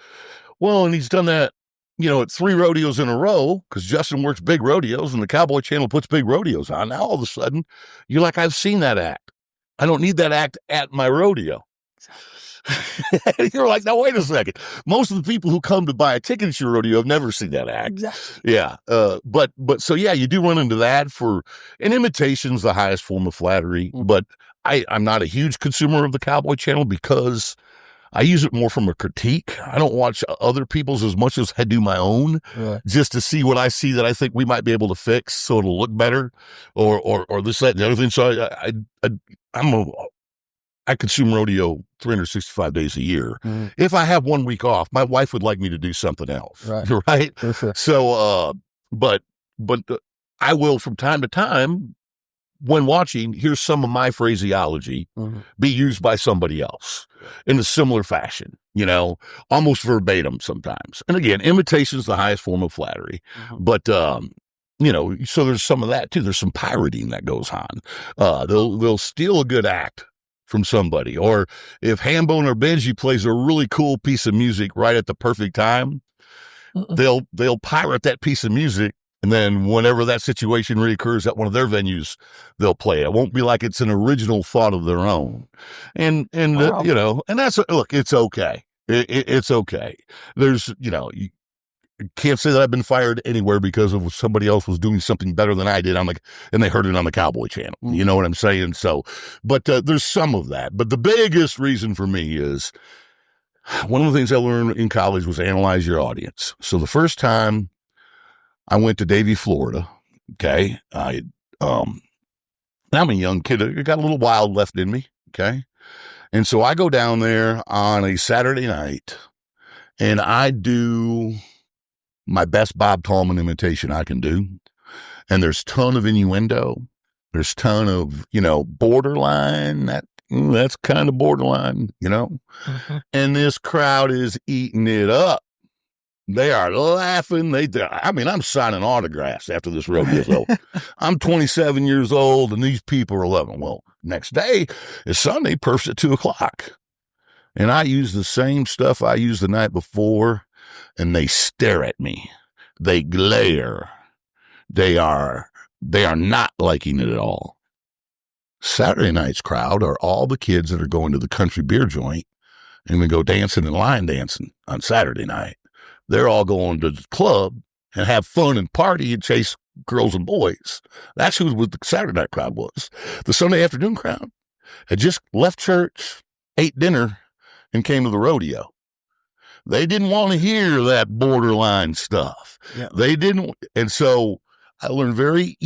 Speaker 1: Well, and he's done that, you know, at 3 rodeos in a row because Justin works big rodeos and the Cowboy Channel puts big rodeos on. Now, all of a sudden, you're like, I've seen that act. I don't need that act at my rodeo. You're like, now, wait a second. Most of the people who come to buy a ticket at your rodeo have never seen that act.
Speaker 3: Exactly.
Speaker 1: Yeah. But so, yeah, you do run into that and imitation's the highest form of flattery.
Speaker 2: Mm.
Speaker 1: But I'm not a huge consumer of the Cowboy Channel because I use it more from a critique. I don't watch other people's as much as I do my own,
Speaker 2: right.
Speaker 1: just to see what I see that I think we might be able to fix so it'll look better or this, that, and the other thing. So I consume rodeo 365 days a year.
Speaker 2: Mm-hmm.
Speaker 1: If I have 1 week off, my wife would like me to do something else.
Speaker 2: Right.
Speaker 1: Right.
Speaker 2: For sure.
Speaker 1: So, but I will from time to time when watching, here's some of my phraseology be used by somebody else in a similar fashion, you know, almost verbatim sometimes. And again, imitation is the highest form of flattery, but, you know, so there's some of that too. There's some pirating that goes on. They'll steal a good act from somebody, or if Hambone or Benji plays a really cool piece of music right at the perfect time, they'll pirate that piece of music. And then whenever that situation reoccurs at one of their venues, they'll play it. It won't be like it's an original thought of their own. And
Speaker 3: Wow.
Speaker 1: you know, and look, it's okay. It's okay. There's, you know, you can't say that I've been fired anywhere because of somebody else was doing something better than I did and they heard it on the Cowboy Channel. You know what I'm saying? So, but there's some of that. But the biggest reason for me is one of the things I learned in college was analyze your audience. So the first time I went to Davie, Florida. Okay. I'm a young kid. I got a little wild left in me. Okay. And so I go down there on a Saturday night and I do my best Bob Tallman imitation I can do. And there's ton of innuendo. There's ton of, you know, borderline. That's kind of borderline, you know, and this crowd is eating it up. They are laughing. I'm signing autographs after this rodeo. So I'm 27 years old and these people are 11. Well, next day is Sunday, perfs at 2:00. And I use the same stuff I used the night before and they stare at me. They glare. They are not liking it at all. Saturday night's crowd are all the kids that are going to the country beer joint and they go dancing and line dancing on Saturday night. They're all going to the club and have fun and party and chase girls and boys. That's who the Saturday night crowd was. The Sunday afternoon crowd had just left church, ate dinner, and came to the rodeo. They didn't want to hear that borderline stuff.
Speaker 2: Yeah.
Speaker 1: They didn't. And so I learned very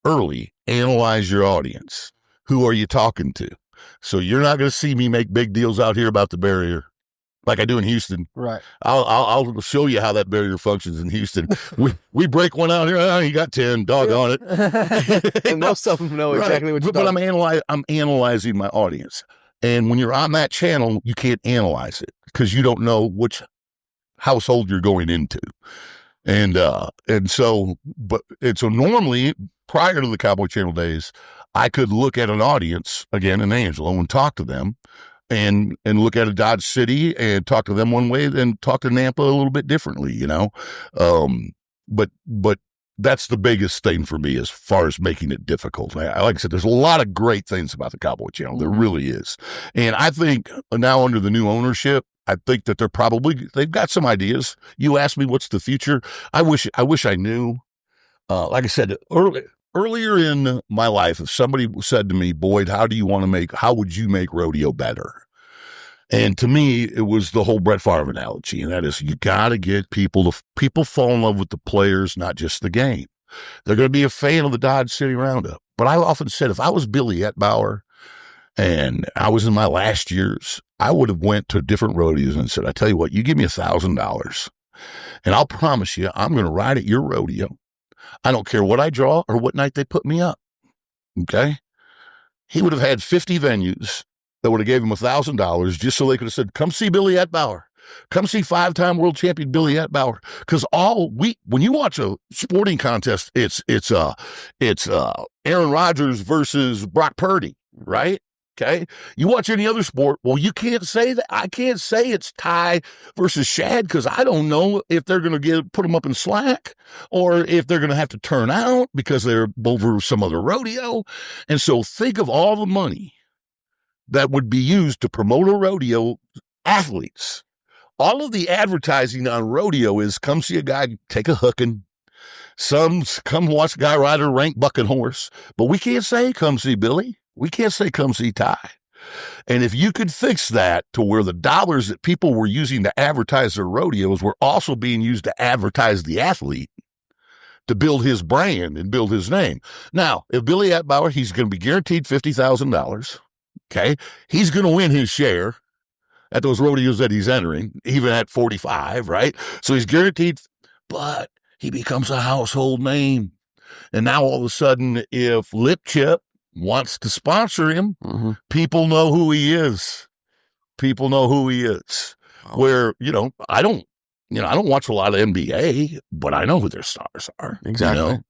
Speaker 1: early, analyze your audience. Who are you talking to? So you're not going to see me make big deals out here about the barrier. like I do in Houston.
Speaker 2: Right.
Speaker 1: I'll show you how that barrier functions in Houston. we break one out here. Oh, you got 10. Doggone it.
Speaker 2: And most of them know exactly what you're
Speaker 1: But
Speaker 2: talking about.
Speaker 1: I'm analyzing my audience. And when you're on that channel, you can't analyze it because you don't know which household you're going into. And so normally prior to the Cowboy Channel days, I could look at an audience again in Angelo and talk to them and look at a Dodge City and talk to them one way, then talk to Nampa a little bit differently, but that's the biggest thing for me as far as making it difficult. Like I said, there's a lot of great things about the Cowboy Channel. There really is. And I think now under the new ownership, I think that they've got some ideas. You asked me what's the future. I wish I knew. Like I said, earlier in my life, if somebody said to me, Boyd, how would you make rodeo better? And to me, it was the whole Brett Favre analogy. And that is, you got to get people fall in love with the players, not just the game. They're going to be a fan of the Dodge City Roundup. But I often said, if I was Billy Etbauer and I was in my last years, I would have went to different rodeos and said, I tell you what, you give me $1,000 and I'll promise you, I'm going to ride at your rodeo. I don't care what I draw or what night they put me up. Okay. He would have had 50 venues that would have gave him $1,000 just so they could have said, come see Billy Etbauer. Come see 5-time world champion Billy Etbauer. Because when you watch a sporting contest, it's Aaron Rodgers versus Brock Purdy, right? Okay. You watch any other sport. Well, you can't say that. I can't say it's Ty versus Shad because I don't know if they're going to put them up in slack or if they're going to have to turn out because they're over some other rodeo. And so think of all the money that would be used to promote a rodeo athletes. All of the advertising on rodeo is come see a guy take a hooking. Some come watch a guy ride a rank bucking horse. But we can't say come see Billy. We can't say come see Ty. And if you could fix that to where the dollars that people were using to advertise their rodeos were also being used to advertise the athlete, to build his brand and build his name. Now, if Billy Etbauer, he's going to be guaranteed $50,000. Okay. He's going to win his share at those rodeos that he's entering, even at 45, right? So he's guaranteed, but he becomes a household name. And now all of a sudden, if Lip Chip wants to sponsor him, people know who he is. People know who he is. Oh. Where, I don't watch a lot of NBA, but I know who their stars are.
Speaker 2: Exactly.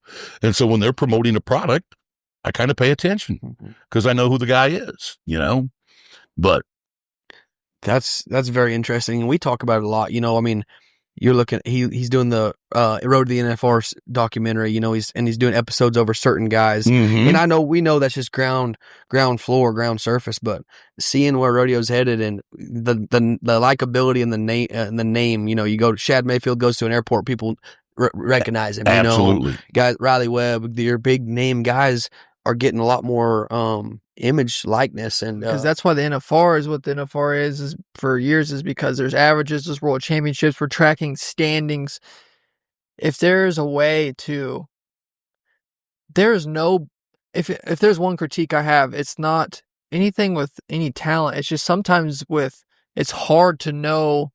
Speaker 1: And so when they're promoting a product, I kind of pay attention because I know who the guy is, but
Speaker 2: that's very interesting. And we talk about it a lot, you're looking, he's doing the Road to the NFR documentary, he's doing episodes over certain guys. And we know that's just ground surface, but seeing where rodeo's headed and the likability and the name, you go to Shad Mayfield goes to an airport, people recognize him.
Speaker 1: Absolutely.
Speaker 2: Guys, Riley Webb, your big name guys are getting a lot more image likeness, and
Speaker 3: because that's why the NFR is what the NFR is for years, is because there's averages, there's world championships, we're tracking standings. If there's a way to, if there's one critique I have, it's not anything with any talent. It's just sometimes it's hard to know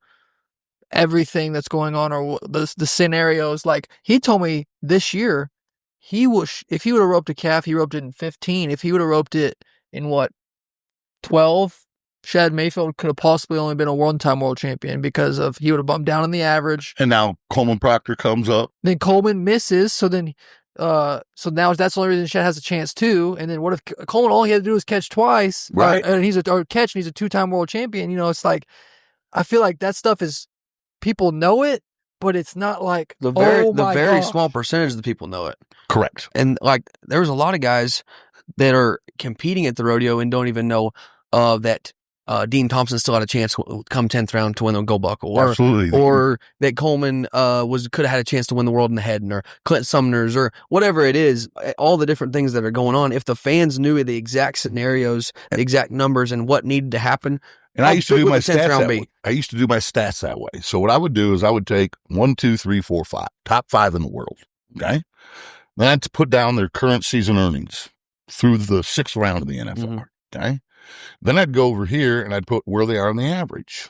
Speaker 3: everything that's going on or the scenarios. Like he told me this year, if he would have roped a calf, he roped it in 15. If he would have roped it in 12, Shad Mayfield could have possibly only been a one-time world champion because he would have bumped down in the average.
Speaker 1: And now Coleman Proctor comes up.
Speaker 3: Then Coleman misses, so now that's the only reason Shad has a chance too. And then what if Coleman all he had to do was catch twice,
Speaker 1: right?
Speaker 3: And he's a 2-time world champion. It's like I feel like that stuff is people know it, but it's not like
Speaker 2: the very small percentage of the people know it.
Speaker 1: Correct.
Speaker 2: And there's a lot of guys that are competing at the rodeo and don't even know that Dean Thompson still had a chance come 10th round to win the gold buckle.
Speaker 1: Absolutely.
Speaker 2: Or that Coleman could have had a chance to win the world in the head, or Clint Sumner's, or whatever it is, all the different things that are going on. If the fans knew the exact scenarios, the exact numbers, and what needed to happen.
Speaker 1: And I used to do my stats that way. I used to do my stats that way. So what I would do is I would take 1, 2, 3, 4, 5, top 5 in the world. Okay. Then I'd put down their current season earnings through the 6th round of the NFR. Okay. Then I'd go over here and I'd put where they are on the average.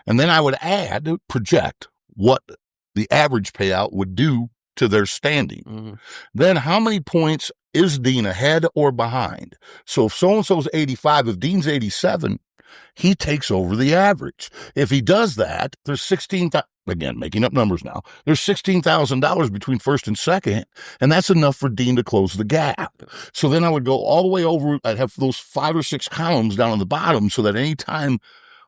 Speaker 1: And then I would project what the average payout would do to their standing.
Speaker 2: Mm-hmm.
Speaker 1: Then how many points is Dean ahead or behind? So if so-and-so's 85, if Dean's 87, he takes over the average. If he does that, there's again, making up numbers now, there's $16,000 between first and second, and that's enough for Dean to close the gap. So then I would go all the way over. I'd have those 5 or 6 columns down on the bottom so that anytime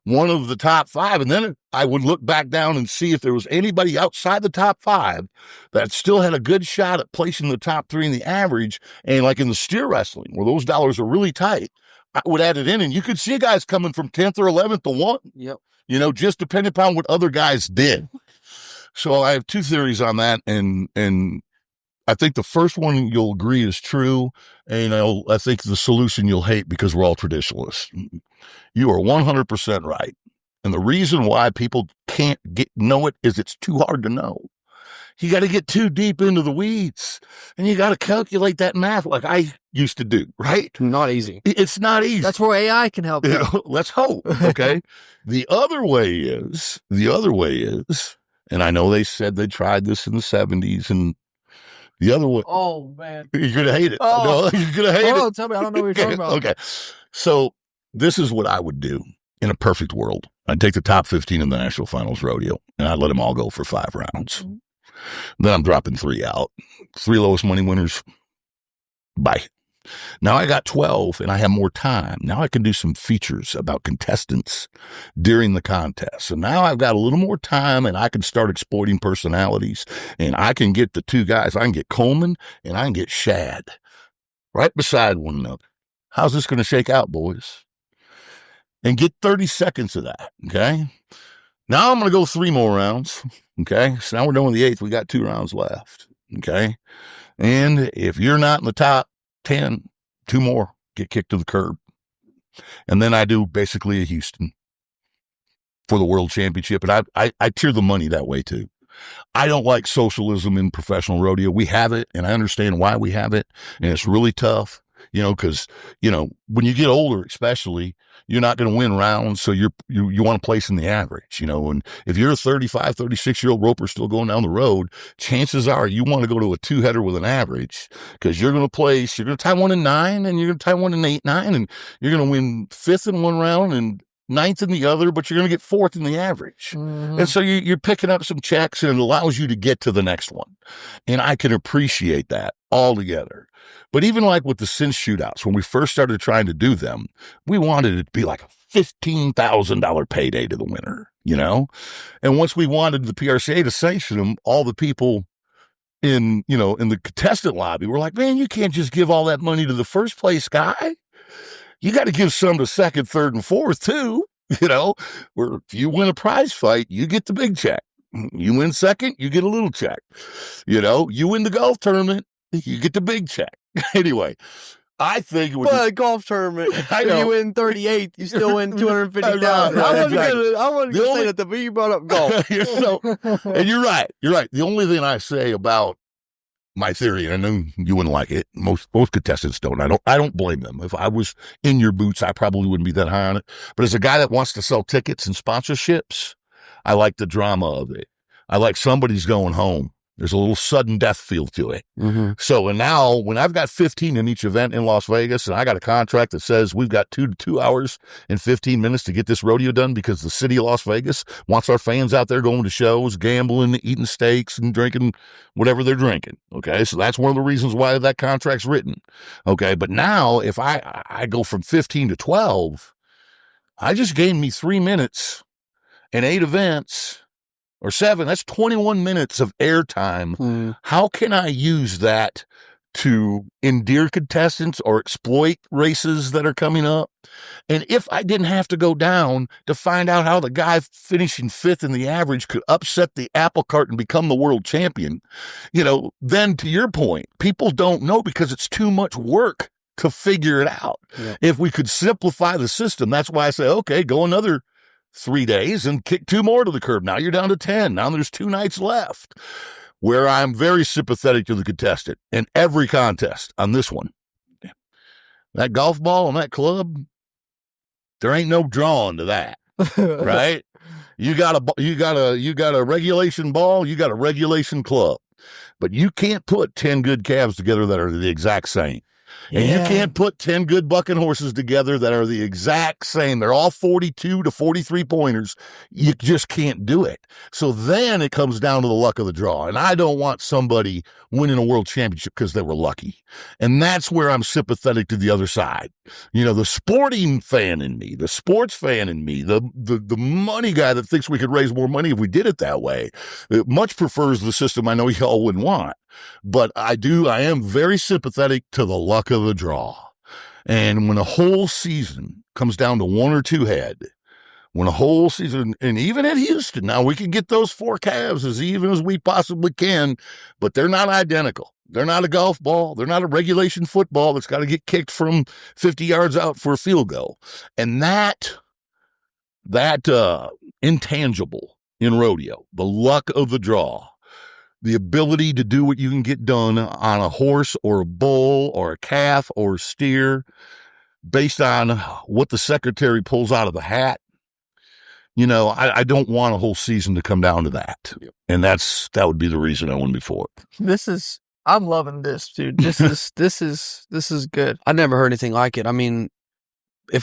Speaker 1: one of the top 5, and then I would look back down and see if there was anybody outside the top 5 that still had a good shot at placing the top 3 in the average. And like in the steer wrestling, where those dollars are really tight, I would add it in, and you could see guys coming from 10th or 11th to 1.
Speaker 2: Yep.
Speaker 1: Just depending upon what other guys did. So I have 2 theories on that, and I think the first one you'll agree is true, and I think the solution you'll hate because we're all traditionalists. You are 100% right. And the reason why people can't know it is it's too hard to know. You got to get too deep into the weeds, and you got to calculate that math like I used to do, right?
Speaker 2: Not easy.
Speaker 1: It's not easy.
Speaker 3: That's where AI can help you.
Speaker 1: Let's hope, okay? The other way is, and I know they said they tried this in the 70s, and the other way.
Speaker 2: Oh, man.
Speaker 1: You're going to hate it.
Speaker 3: Oh.
Speaker 1: No, you're going to hate it.
Speaker 3: Oh, tell me. I don't know what you're talking about.
Speaker 1: Okay. So this is what I would do in a perfect world. I'd take the top 15 in the National Finals Rodeo, and I'd let them all go for 5 rounds.
Speaker 3: Mm-hmm.
Speaker 1: Then I'm dropping 3 out. 3 lowest money winners. Bye. Now I got 12 and I have more time. Now I can do some features about contestants during the contest. So now I've got a little more time and I can start exploiting personalities, and I can get the 2 guys. I can get Coleman and I can get Shad right beside one another. How's this going to shake out, boys? And get 30 seconds of that. Okay. Now I'm going to go 3 more rounds. Okay. So now we're done with the 8th. We got 2 rounds left. Okay. And if you're not in the top 10, 2 more get kicked to the curb. And then I do basically a Houston for the world championship. And I tier the money that way too. I don't like socialism in professional rodeo. We have it, and I understand why we have it. And it's really tough, because, when you get older, especially, you're not going to win rounds. So you want to place in the average, and if you're a 35, 36-year-old roper still going down the road, chances are you want to go to a 2-header with an average, because you're going to tie one in 9, and you're going to tie one in 8, 9, and you're going to win 5th in one round and 9th in the other, but you're going to get 4th in the average. Mm-hmm. And so you're picking up some checks, and it allows you to get to the next one. And I can appreciate that altogether. But even like with the cinch shootouts, when we first started trying to do them, we wanted it to be like a $15,000 payday to the winner, And once we wanted the PRCA to sanction them, all the people in the contestant lobby were like, man, you can't just give all that money to the first place guy. You got to give some to 2nd, 3rd, and 4th too, where if you win a prize fight, you get the big check. You win 2nd, you get a little check. You win the golf tournament, you get the big check. Anyway, I think it would.
Speaker 2: But a golf tournament, you win 38th, you still win 250,000. I wasn't going to say that, but you brought up golf.
Speaker 1: And you're right. The only thing I say about my theory, and I know you wouldn't like it, most contestants don't. I don't blame them. If I was in your boots, I probably wouldn't be that high on it. But as a guy that wants to sell tickets and sponsorships, I like the drama of it. I like somebody's going home. There's a little sudden death feel to it. Mm-hmm. So, and now when I've got 15 in each event in Las Vegas, and I got a contract that says we've got 2 hours and 15 minutes to get this rodeo done because the city of Las Vegas wants our fans out there going to shows, gambling, eating steaks, and drinking whatever they're drinking. Okay. So that's one of the reasons why that contract's written. Okay. But now if I go from 15 to 12, I just gained me 3 minutes and 8 events. Or 7, that's 21 minutes of airtime. How can I use that to endear contestants or exploit races that are coming up? And if I didn't have to go down to find out how the guy finishing 5th in the average could upset the apple cart and become the world champion, then to your point, people don't know because it's too much work to figure it out. Yeah. If we could simplify the system, that's why I say, okay, go another 3 days and kick 2 more to the curb. Now you're down to 10. Now there's 2 nights left. Where I'm very sympathetic to the contestant in every contest on this one. That golf ball on that club, there ain't no drawing to that. right? You got a regulation ball, you got a regulation club, but you can't put 10 good calves together that are the exact same. And you can't put 10 good bucking horses together that are the exact same. They're all 42 to 43 pointers. You just can't do it. So then it comes down to the luck of the draw. And I don't want somebody winning a world championship because they were lucky. And that's where I'm sympathetic to the other side. You know, the sporting fan in me, the sports fan in me, the money guy that thinks we could raise more money if we did it that way, it much prefers the system I know y'all wouldn't want. But I am very sympathetic to the luck of the draw. And when a whole season comes down to one or two head, when a whole season, and even at Houston, now we can get those 4 calves as even as we possibly can, but they're not identical. They're not a golf ball. They're not a regulation football that's got to get kicked from 50 yards out for a field goal. And that intangible in rodeo, the luck of the draw, the ability to do what you can get done on a horse or a bull or a calf or a steer based on what the secretary pulls out of the hat. You know, I don't want a whole season to come down to that. Yep. And that would be the reason I wouldn't be for it.
Speaker 3: I'm loving this, dude. This is good.
Speaker 2: I never heard anything like it. I mean, you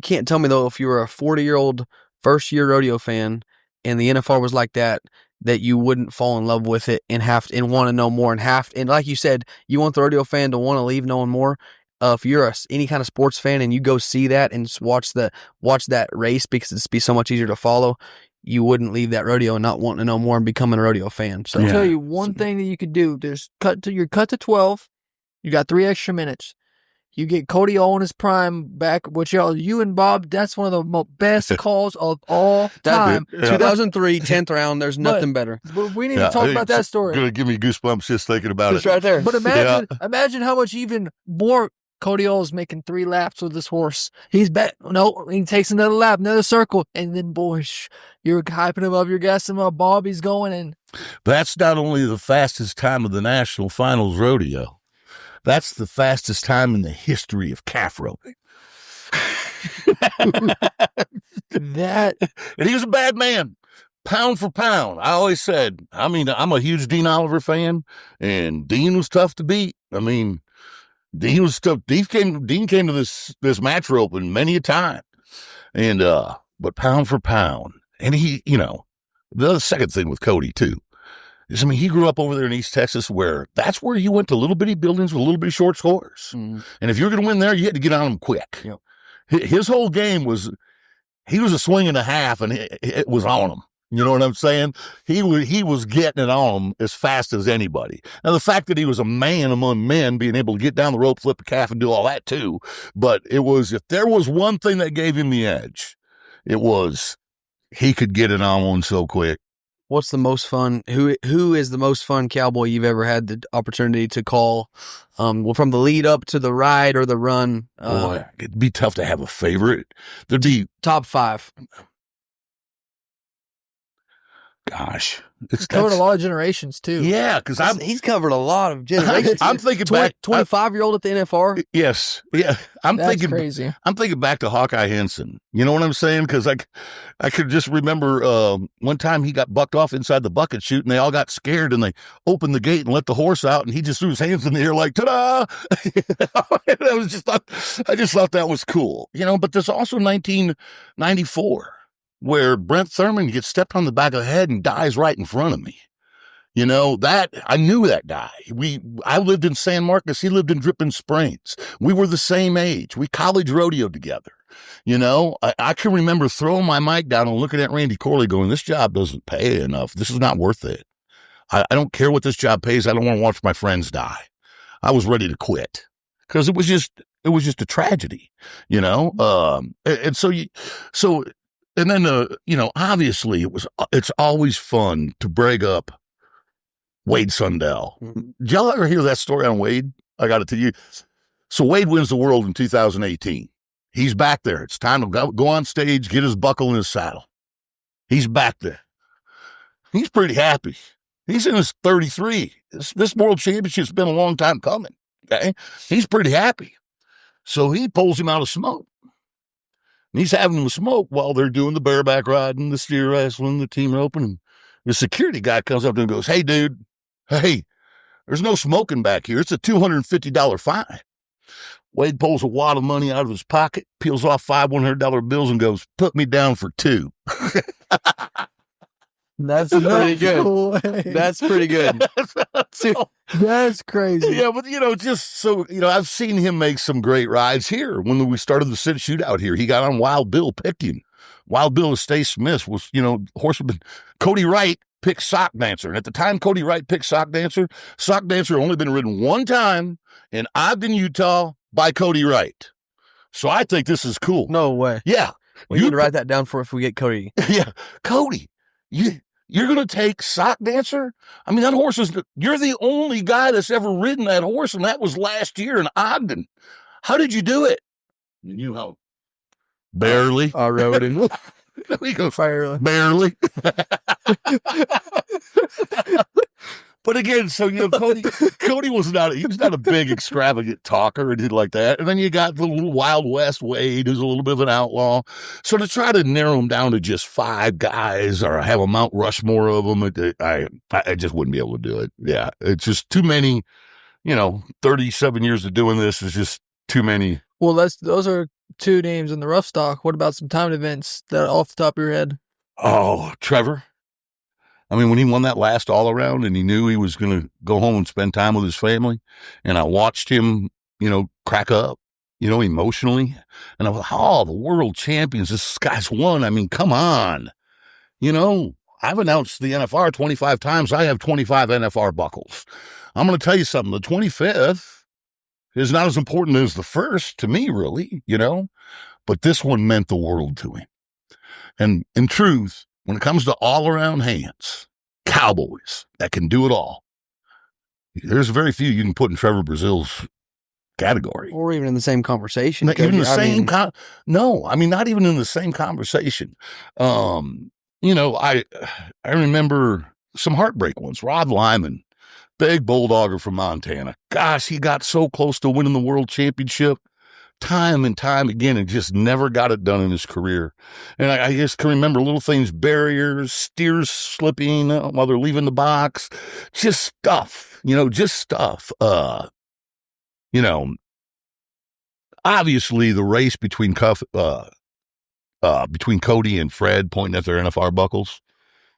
Speaker 2: can't tell me though, if you were a 40-year-old first-year rodeo fan and the NFL was like that you wouldn't fall in love with it and want to know more and like you said, you want the rodeo fan to want to leave knowing more. If you're any kind of sports fan and you go see that and watch that race because it'd be so much easier to follow, you wouldn't leave that rodeo and not wanting to know more and becoming a rodeo fan. So
Speaker 3: I'll tell you one thing that you could do. You're cut to 12. You got 3 extra minutes. You get Cody Oh in his prime back, which you and Bob, that's one of the best calls of all time.
Speaker 2: 2003, 10th round, there's nothing better.
Speaker 3: But we need to talk about that story.
Speaker 1: Going to give me goosebumps just thinking about
Speaker 2: it. Right there.
Speaker 3: But imagine how much even more Cody Oh is making 3 laps with this horse. He takes another lap, another circle, and then, boys, you're hyping him up, you're gassing him up. Bobby's going in.
Speaker 1: That's not only the fastest time of the National Finals Rodeo. That's the fastest time in the history of calf roping.
Speaker 3: And
Speaker 1: he was a bad man, pound for pound. I always said, I'm a huge Dean Oliver fan, and Dean was tough to beat. I mean, Dean was tough. Dean came to this match roping many a time, and but pound for pound, and he, the second thing with Cody too. He grew up over there in East Texas that's where you went to little bitty buildings with little bitty short scores. Mm. And if you're going to win there, you had to get on them quick. Yep. His whole game was, he was a swing and a half and it was on him. You know what I'm saying? He was getting it on him as fast as anybody. Now, the fact that he was a man among men, being able to get down the rope, flip a calf and do all that too. But if there was one thing that gave him the edge, it was he could get it on one so quick.
Speaker 2: What's the most fun? Who is the most fun cowboy you've ever had the opportunity to call? From the lead up to the ride or the run.
Speaker 1: Boy, it'd be tough to have a favorite. There'd be
Speaker 2: top 5.
Speaker 1: Gosh,
Speaker 3: he's covered a lot of generations too.
Speaker 1: Yeah, because
Speaker 2: he's covered a lot of generations.
Speaker 1: I'm thinking back
Speaker 2: 25-year-old at the NFR.
Speaker 1: Yes, yeah.
Speaker 3: That's crazy.
Speaker 1: I'm thinking back to Hawkeye Henson. You know what I'm saying? Because I could just remember one time he got bucked off inside the bucket chute, and they all got scared, and they opened the gate and let the horse out, and he just threw his hands in the air like ta-da! I just thought that was cool. But there's also 1994. Where Brent Thurman gets stepped on the back of the head and dies right in front of me. That I knew that guy. I lived in San Marcos. He lived in Dripping Springs. We were the same age. We college rodeoed together. I can remember throwing my mic down and looking at Randy Corley going, this job doesn't pay enough. This is not worth it. I don't care what this job pays. I don't want to watch my friends die. I was ready to quit because it was just a tragedy, and so and then, obviously it's always fun to brag up Wade Sundell. Mm-hmm. Did y'all ever hear that story on Wade? I got it to you. So Wade wins the world in 2018. He's back there. It's time to go on stage, get his buckle in his saddle. He's back there. He's pretty happy. He's in his 33. This world championship's been a long time coming. Okay. He's pretty happy. So he pulls him out of smoke. And he's having them smoke while they're doing the bareback riding, the steer wrestling, the team roping. And the security guy comes up to him and goes, "Hey, dude, hey, there's no smoking back here. It's a $250 fine." Wade pulls a wad of money out of his pocket, peels off 5 $100 bills, and goes, "Put me down for 2."
Speaker 2: That's pretty good. That's pretty good.
Speaker 3: That's crazy.
Speaker 1: Yeah, but just so I've seen him make some great rides here. When we started the sit shootout here, he got on Wild Bill, picked him. Wild Bill of Stay Smith was, horseman. Cody Wright picked Sock Dancer. And at the time Cody Wright picked Sock Dancer had only been ridden one time in Ogden, Utah by Cody Wright. So I think this is cool.
Speaker 2: No way.
Speaker 1: Yeah.
Speaker 2: We need to write that down for if we get Cody.
Speaker 1: Yeah. Cody, you're going to take Sock Dancer? I mean, that horse you're the only guy that's ever ridden that horse, and that was last year in Ogden. How did you do it? You knew how. Barely.
Speaker 2: I rode him.
Speaker 1: We go,
Speaker 2: Fairly.
Speaker 1: barely. But again, so Cody was not a big extravagant talker or anything like that. And then you got the little Wild West Wade, who's a little bit of an outlaw. So to try to narrow them down to just 5 guys or have a Mount Rushmore of them, I just wouldn't be able to do it. Yeah, it's just too many. 37 years of doing this is just too many.
Speaker 3: Well, those are 2 names in the rough stock. What about some timed events that are off the top of your head?
Speaker 1: Oh, Trevor. I mean, when he won that last all-around and he knew he was going to go home and spend time with his family, and I watched him, crack up, emotionally, and I was, oh, the world champions, this guy's won. I mean, come on. I've announced the NFR 25 times. I have 25 NFR buckles. I'm going to tell you something. The 25th is not as important as the first to me, really, but this one meant the world to him. And in truth, when it comes to all-around hands, cowboys that can do it all, there's very few you can put in Trevor Brazile's category.
Speaker 2: Or even in the same conversation.
Speaker 1: Not even the same not even in the same conversation. I remember some Heartbreak ones. Rod Lyman, big bulldogger from Montana. Gosh, he got so close to winning the world championship time and time again and just never got it done in his career. And I just can remember little things, barriers, steers slipping while they're leaving the box, just stuff, obviously the race between Cody and Fred pointing at their NFR buckles,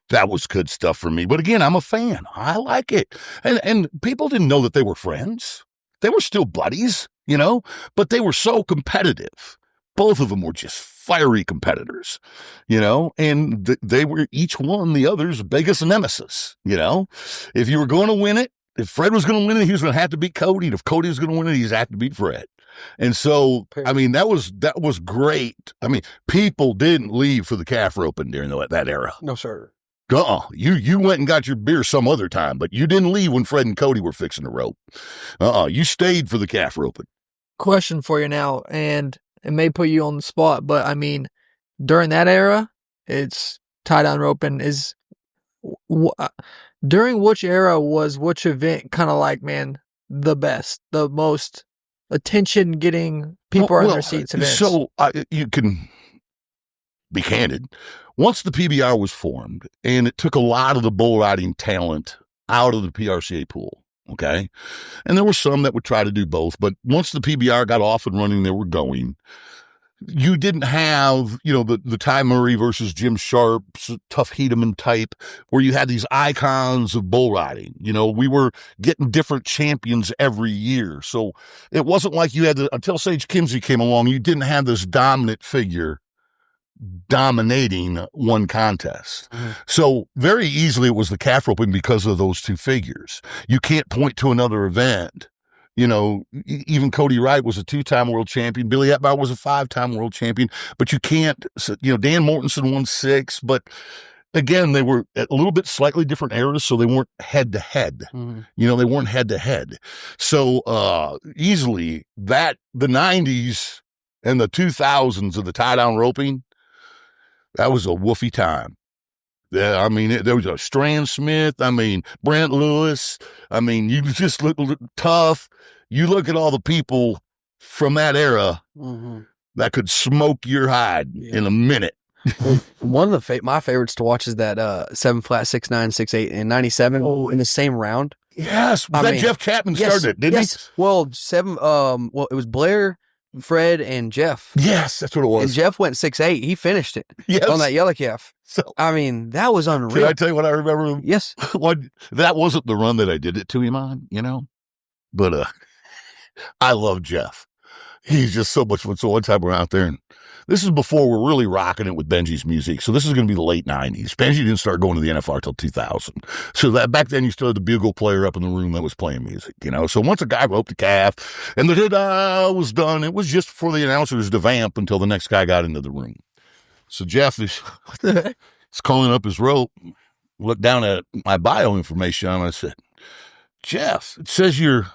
Speaker 1: that was good stuff for me. But again, I'm a fan. I like it. And people didn't know that they were friends. They were still buddies, but they were so competitive. Both of them were just fiery competitors, and they were each one the other's biggest nemesis, If you were going to win it, if Fred was going to win it, he was going to have to beat Cody. And if Cody was going to win it, he's had to beat Fred. And so, I mean, that was great. I mean, people didn't leave for the calf roping during that era.
Speaker 2: No, sir.
Speaker 1: You went and got your beer some other time, but you didn't leave when Fred and Cody were fixing the rope. You stayed for the calf roping.
Speaker 3: Question for you now, and it may put you on the spot, but I mean, during that era, it's tie-down roping is... during which era was which event kind of like, man, the best, the most attention-getting, people are in their seats events?
Speaker 1: So you can be candid. Once the PBR was formed, and it took a lot of the bull riding talent out of the PRCA pool, okay? And there were some that would try to do both, but once the PBR got off and running, they were going. You didn't have, the Ty Murray versus Jim Sharp's Tough Hedeman type, where you had these icons of bull riding. We were getting different champions every year. So it wasn't like you had until Sage Kimsey came along, you didn't have this dominant figure dominating one contest. Mm-hmm. So very easily it was the calf roping because of those 2 figures. You can't point to another event. Even Cody Wright was a 2-time world champion. Billy Etbauer was a 5-time world champion, but you can't, Dan Mortensen won 6, but again, they were at a little bit slightly different eras, so they weren't head to head. They weren't head to head. So, easily the 90s and the 2000s of the tie-down roping, that was a woofy time. Yeah, I mean, there was a Strand Smith. I mean, Brent Lewis. I mean, you just look tough. You look at all the people from that era. Mm-hmm. that could smoke your hide in a minute.
Speaker 2: One of my favorites to watch is that 7 flat 6'9", 6'8", and 97 in the same round.
Speaker 1: Yes, Jeff Chapman started it, didn't he?
Speaker 2: Well, it was Blair, Fred, and Jeff.
Speaker 1: Yes, that's what it was.
Speaker 2: And Jeff went 6'8". He finished it on that yellow calf.
Speaker 1: So
Speaker 2: I mean, that was unreal.
Speaker 1: Can I tell you what I remember?
Speaker 2: Yes.
Speaker 1: That wasn't the run that I did it to him on, but I love Jeff. He's just so much fun. So one time we're out there, and this is before we're really rocking it with Benji's music. So this is going to be the late 90s. Benji didn't start going to the NFR till 2000. So that back then you still had the bugle player up in the room that was playing music, So once a guy roped the calf and the da-da was done, it was just for the announcers to vamp until the next guy got into the room. So Jeff is calling up his rope, looked down at my bio information, and I said, Jeff, it says you're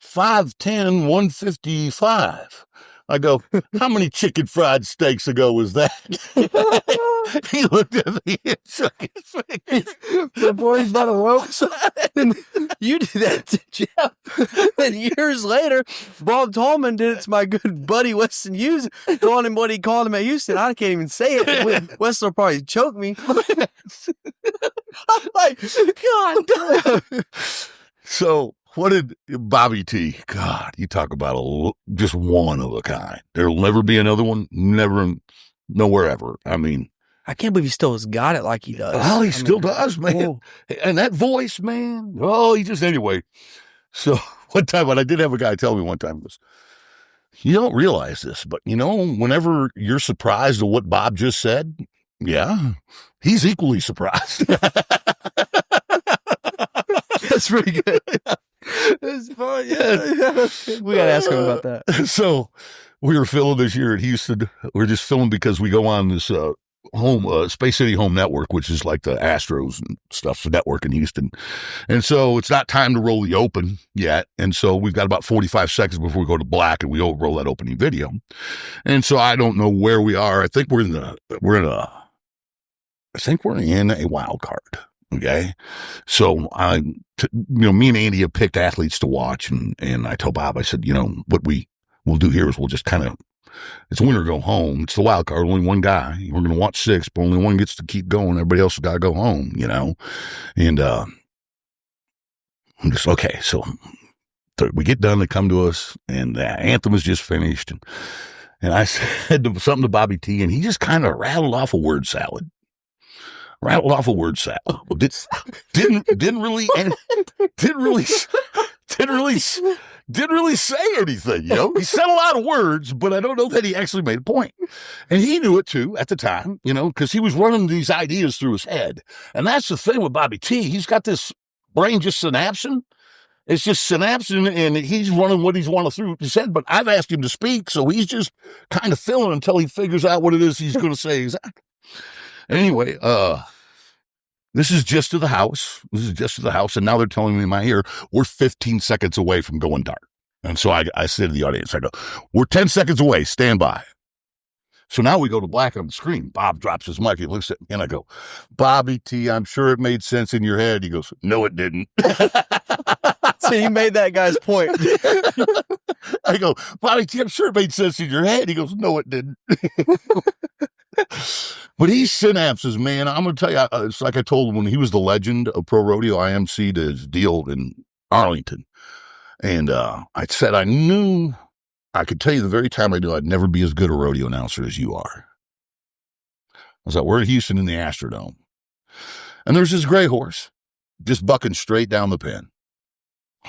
Speaker 1: 5'10", 155. I go, how many chicken fried steaks ago was that? He looked at me and shook his face.
Speaker 2: The boy's not a rope. You did that to Jeff. And years later, Bob Tallman did it to my good buddy Weston Hughes, calling him what he called him at Houston. I can't even say it. Weston will probably choke me. I'm like, God damn.
Speaker 1: So what did Bobby T? God, you talk about just one of a kind. There'll never be another one. Never, nowhere ever. I mean,
Speaker 2: I can't believe he still has got it like he does.
Speaker 1: Well, he still does, man.
Speaker 2: Whoa.
Speaker 1: And that voice, man. Oh, anyway. So one time, what I did have a guy tell me one time was, you don't realize this, but whenever you're surprised at what Bob just said, yeah, he's equally surprised.
Speaker 2: That's pretty good. It's fun. Yeah. We got to ask him about that.
Speaker 1: So we were filming this year at Houston. We're just filming because we go on this Space City Home Network, which is like the Astros and stuff's network in Houston. And so it's not time to roll the open yet. And so we've got about 45 seconds before we go to black and we roll that opening video. And so I don't know where we are. I think we're in a wild card. Okay. So me and Andy have picked athletes to watch, and I told Bob, I said, what we'll do here is we'll just kind of, it's win or go home. It's the wild card, only one guy. We're going to watch 6, but only one gets to keep going. Everybody else has got to go home, and, I'm just, okay. So we get done, they come to us, and the anthem is just finished. And I said something to Bobby T, and he just kind of rattled off a word salad. Didn't really say anything, He said a lot of words, but I don't know that he actually made a point. And he knew it too at the time, because he was running these ideas through his head. And that's the thing with Bobby T. He's got this brain just synapsing. It's just synapsing, and he's running what he's wanting through his head. But I've asked him to speak, so he's just kind of filling until he figures out what it is he's going to say exactly. Anyway, this is just to the house. And now they're telling me in my ear, we're 15 seconds away from going dark. And so I say to the audience, I go, we're 10 seconds away. Stand by. So now we go to black on the screen. Bob drops his mic. He looks at me and I go, Bobby T, I'm sure it made sense in your head. He goes, no, it didn't.
Speaker 2: So you made that guy's point.
Speaker 1: I go, Bobby T, I'm sure it made sense in your head. He goes, no, it didn't. But he synapses, man. I'm going to tell you, it's like I told him when he was the legend of pro rodeo, I emceed his deal in Arlington. And I said, I could tell you the very time I knew I'd never be as good a rodeo announcer as you are. I was like, we're in Houston in the Astrodome. And there's this gray horse just bucking straight down the pen.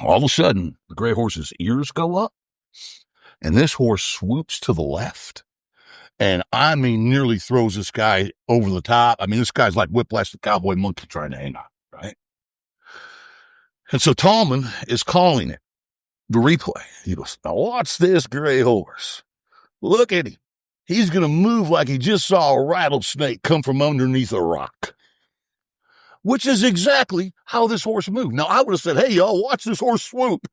Speaker 1: All of a sudden, the gray horse's ears go up, and this horse swoops to the left. And nearly throws this guy over the top. This guy's like Whiplash the Cowboy Monkey trying to hang on, right? And so Tallman is calling it, the replay. He goes, now watch this gray horse. Look at him. He's going to move like he just saw a rattlesnake come from underneath a rock. Which is exactly how this horse moved. Now, I would have said, hey, y'all, watch this horse swoop.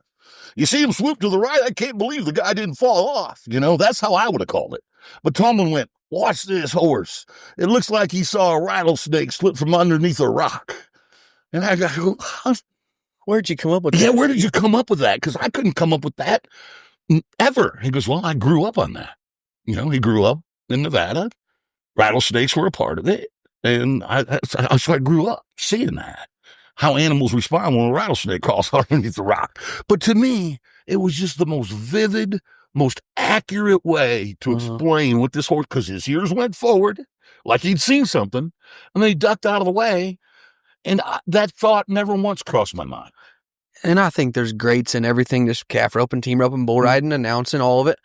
Speaker 1: You see him swoop to the right? I can't believe the guy didn't fall off. That's how I would have called it. But Tallman went, watch this horse. It looks like he saw a rattlesnake slip from underneath a rock. And I go,
Speaker 2: where'd you come up with that?
Speaker 1: Yeah, where did you come up with that? Because I couldn't come up with that ever. He goes, well, I grew up on that. He grew up in Nevada. Rattlesnakes were a part of it. And so I grew up seeing that, how animals respond when a rattlesnake crawls underneath the rock. But to me, it was just the most vivid, most accurate way to explain what this horse, because his ears went forward like he'd seen something, and then he ducked out of the way. And that thought never once crossed my mind.
Speaker 2: And I think there's greats in everything, just calf roping, team roping, bull riding, announcing, all of it.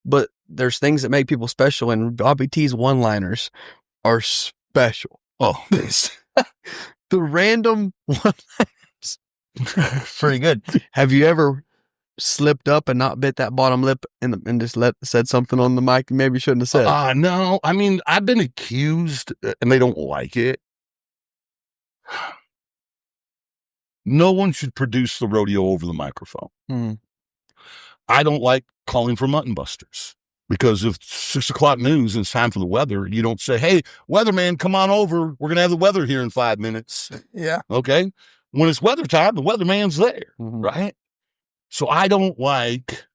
Speaker 2: But there's things that make people special, and Bobby T's one-liners are special.
Speaker 1: Oh,
Speaker 2: the random one-liners.
Speaker 1: pretty good.
Speaker 2: Have you ever slipped up and not bit that bottom lip and just said something on the mic you maybe shouldn't have said?
Speaker 1: No. I mean, I've been accused, and they don't like it. No one should produce the rodeo over the microphone. I don't like calling for mutton busters, because if 6 o'clock news and it's time for the weather, you don't say, "Hey, weatherman, come on over. We're going to have the weather here in 5 minutes."
Speaker 2: Yeah.
Speaker 1: Okay. When it's weather time, the weatherman's there. Right. So I don't like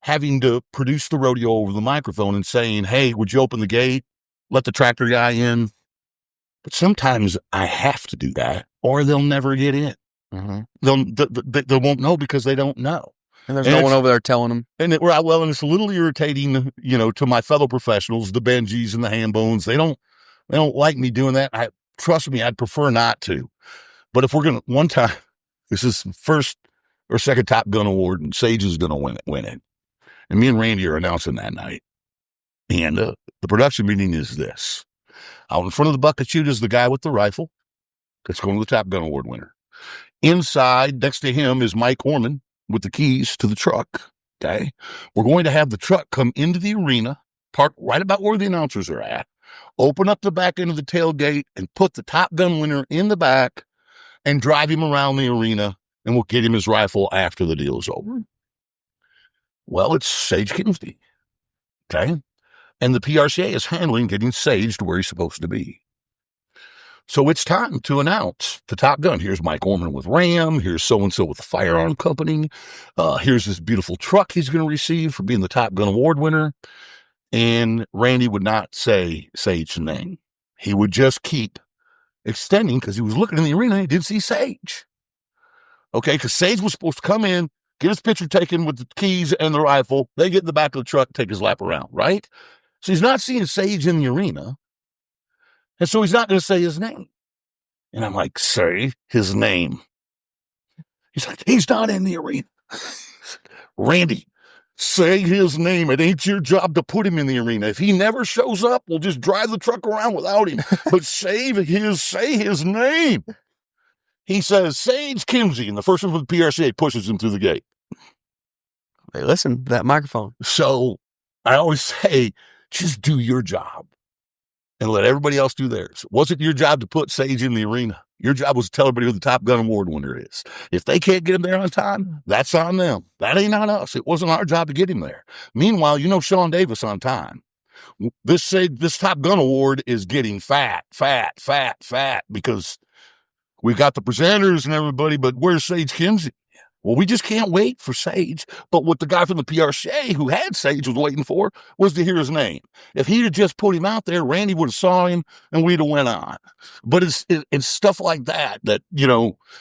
Speaker 1: having to produce the rodeo over the microphone and saying, "Hey, would you open the gate? Let the tractor guy in." But sometimes I have to do that, or they'll never get in. They won't know because they don't know.
Speaker 2: And there's no one over there telling them.
Speaker 1: And it's a little irritating, to my fellow professionals, the Benjis and the Hambones. They don't like me doing that. Trust me, I'd prefer not to. But if we're going to, one time, this is first or second Top Gun award, and Sage is going to win it. And me and Randy are announcing that night. And the production meeting is this. Out in front of the bucket chute is the guy with the rifle that's going to the Top Gun award winner. Inside, next to him, is Mike Orman with the keys to the truck. Okay. We're going to have the truck come into the arena, park right about where the announcers are at, open up the back end of the tailgate, and put the Top Gun winner in the back and drive him around the arena, and we'll get him his rifle after the deal is over. Well, it's Sage Kimsey. Okay. And the PRCA is handling getting Sage to where he's supposed to be. So it's time to announce the Top Gun. Here's Mike Orman with Ram. Here's so-and-so with the firearm company. Here's this beautiful truck he's going to receive for being the Top Gun award winner. And Randy would not say Sage's name. He would just keep extending, because he was looking in the arena and he didn't see Sage. Okay, because Sage was supposed to come in, get his picture taken with the keys and the rifle. They get in the back of the truck, take his lap around, right? So he's not seeing Sage in the arena. And so he's not going to say his name. And I'm like, "Say his name." He's like, "He's not in the arena." Randy, say his name. It ain't your job to put him in the arena. If he never shows up, we'll just drive the truck around without him. But say his name. He says, "Sage Kimsey," and the first one from the PRCA pushes him through the gate.
Speaker 2: Hey, listen, that microphone.
Speaker 1: So I always say, just do your job and let everybody else do theirs. It wasn't your job to put Sage in the arena. Your job was to tell everybody who the Top Gun award winner is. If they can't get him there on time, that's on them. That ain't on us. It wasn't our job to get him there. Meanwhile, Sean Davis on time. This Top Gun award is getting fat, because we've got the presenters and everybody, but where's Sage Kimsey? Well, we just can't wait for Sage. But what the guy from the PRCA who had Sage was waiting for was to hear his name. If he'd have just put him out there, Randy would have saw him and we'd have went on. But it's stuff like that,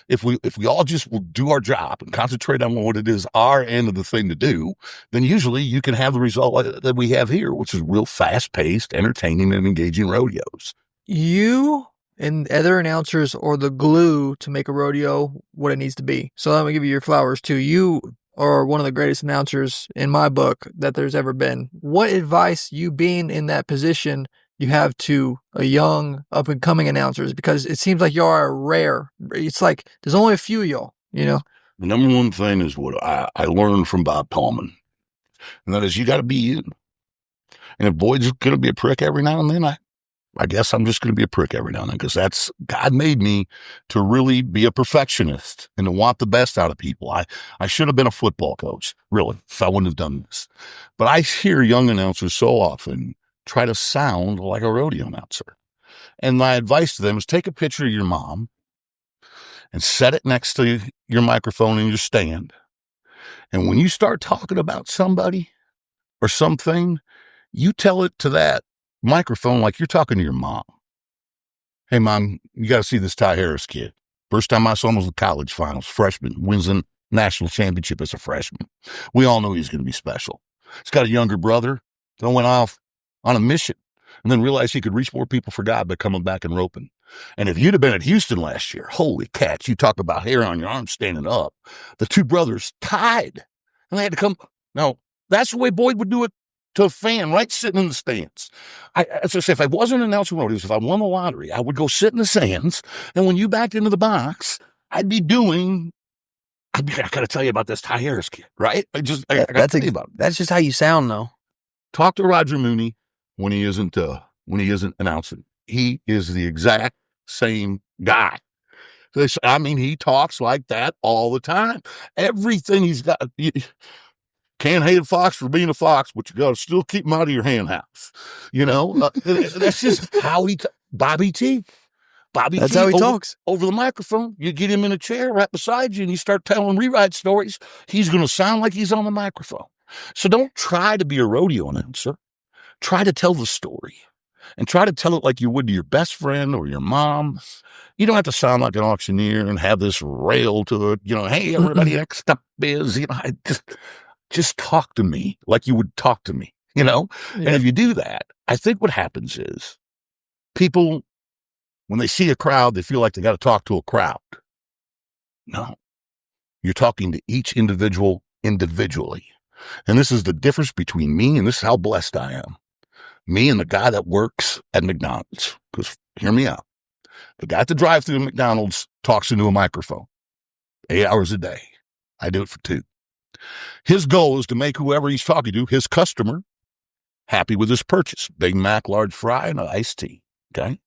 Speaker 1: if we all just will do our job and concentrate on what it is our end of the thing to do, then usually you can have the result that we have here, which is real fast-paced, entertaining, and engaging rodeos.
Speaker 3: You and other announcers are the glue to make a rodeo what it needs to be. So let me give you your flowers too. You are one of the greatest announcers in my book that there's ever been. What advice, you being in that position, you have to a young up and coming announcers? Because it seems like you are rare. It's like there's only a few of y'all,
Speaker 1: The number one thing is what I learned from Bob Tallman, and that is you got to be you. And if Boyd's going to be a prick every now and then, I guess I'm just going to be a prick every now and then, because God made me to really be a perfectionist and to want the best out of people. I should have been a football coach, really, if I wouldn't have done this. But I hear young announcers so often try to sound like a rodeo announcer. And my advice to them is take a picture of your mom and set it next to your microphone in your stand. And when you start talking about somebody, or something, you tell it to that microphone like you're talking to your mom. Hey, Mom, you got to see this Ty Harris kid. First time I saw him was the college finals, freshman, wins the national championship as a freshman. We all knew he was going to be special. He's got a younger brother that went off on a mission and then realized he could reach more people for God by coming back and roping. And if you'd have been at Houston last year, holy cats, you talk about hair on your arm standing up. The two brothers tied, and they had to come. No, that's the way Boyd would do it to a fan, right, sitting in the stands. As I say, if I wasn't announcing rodeos, if I won the lottery, I would go sit in the stands, and when you backed into the box, I got to tell you about this Ty Harris kid, right? I got to tell you about it.
Speaker 2: That's just how you sound, though.
Speaker 1: Talk to Roger Mooney when he isn't announcing. He is the exact same guy. I mean, he talks like that all the time. Everything he's got. Can't hate a fox for being a fox, but you got to still keep him out of your hen house. That's just how Bobby T.
Speaker 2: That's how he talks.
Speaker 1: Over the microphone. You get him in a chair right beside you and you start telling rewrite stories. He's going to sound like he's on the microphone. So don't try to be a rodeo announcer. Try to tell the story and try to tell it like you would to your best friend or your mom. You don't have to sound like an auctioneer and have this rail to it. Hey, everybody, next up is, just talk to me like you would talk to me, Yeah. And if you do that, I think what happens is people, when they see a crowd, they feel like they got to talk to a crowd. No, you're talking to each individual individually. And this is the difference between me, and this is how blessed I am. Me and the guy that works at McDonald's. Because hear me out. The guy at the drive-thru at McDonald's talks into a microphone 8 hours a day. I do it for 2. His goal is to make whoever he's talking to, his customer, happy with his purchase. Big Mac, large fry, and an iced tea. Okay?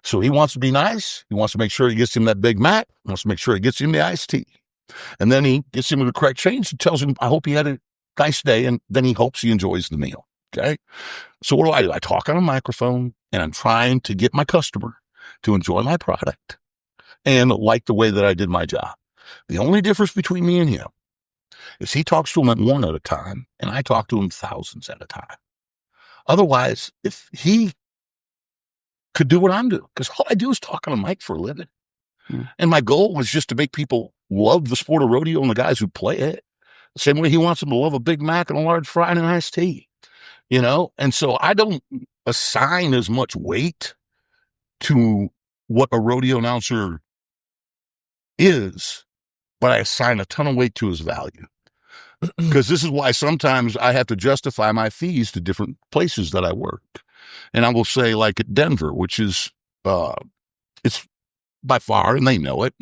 Speaker 1: So he wants to be nice. He wants to make sure he gets him that Big Mac. He wants to make sure he gets him the iced tea. And then he gets him the correct change and tells him, I hope he had a nice day. And then he hopes he enjoys the meal. Okay? So what do? I talk on a microphone, and I'm trying to get my customer to enjoy my product and like the way that I did my job. The only difference between me and him is he talks to them at one at a time, and I talk to them thousands at a time. Otherwise, if he could do what I'm doing, because all I do is talk on a mic for a living. And my goal was just to make people love the sport of rodeo and the guys who play it. The same way he wants them to love a Big Mac and a large fry and an iced tea. And so I don't assign as much weight to what a rodeo announcer is, but I assign a ton of weight to his value. Because this is why sometimes I have to justify my fees to different places that I work. And I will say, like at Denver, which is, it's by far, and they know it,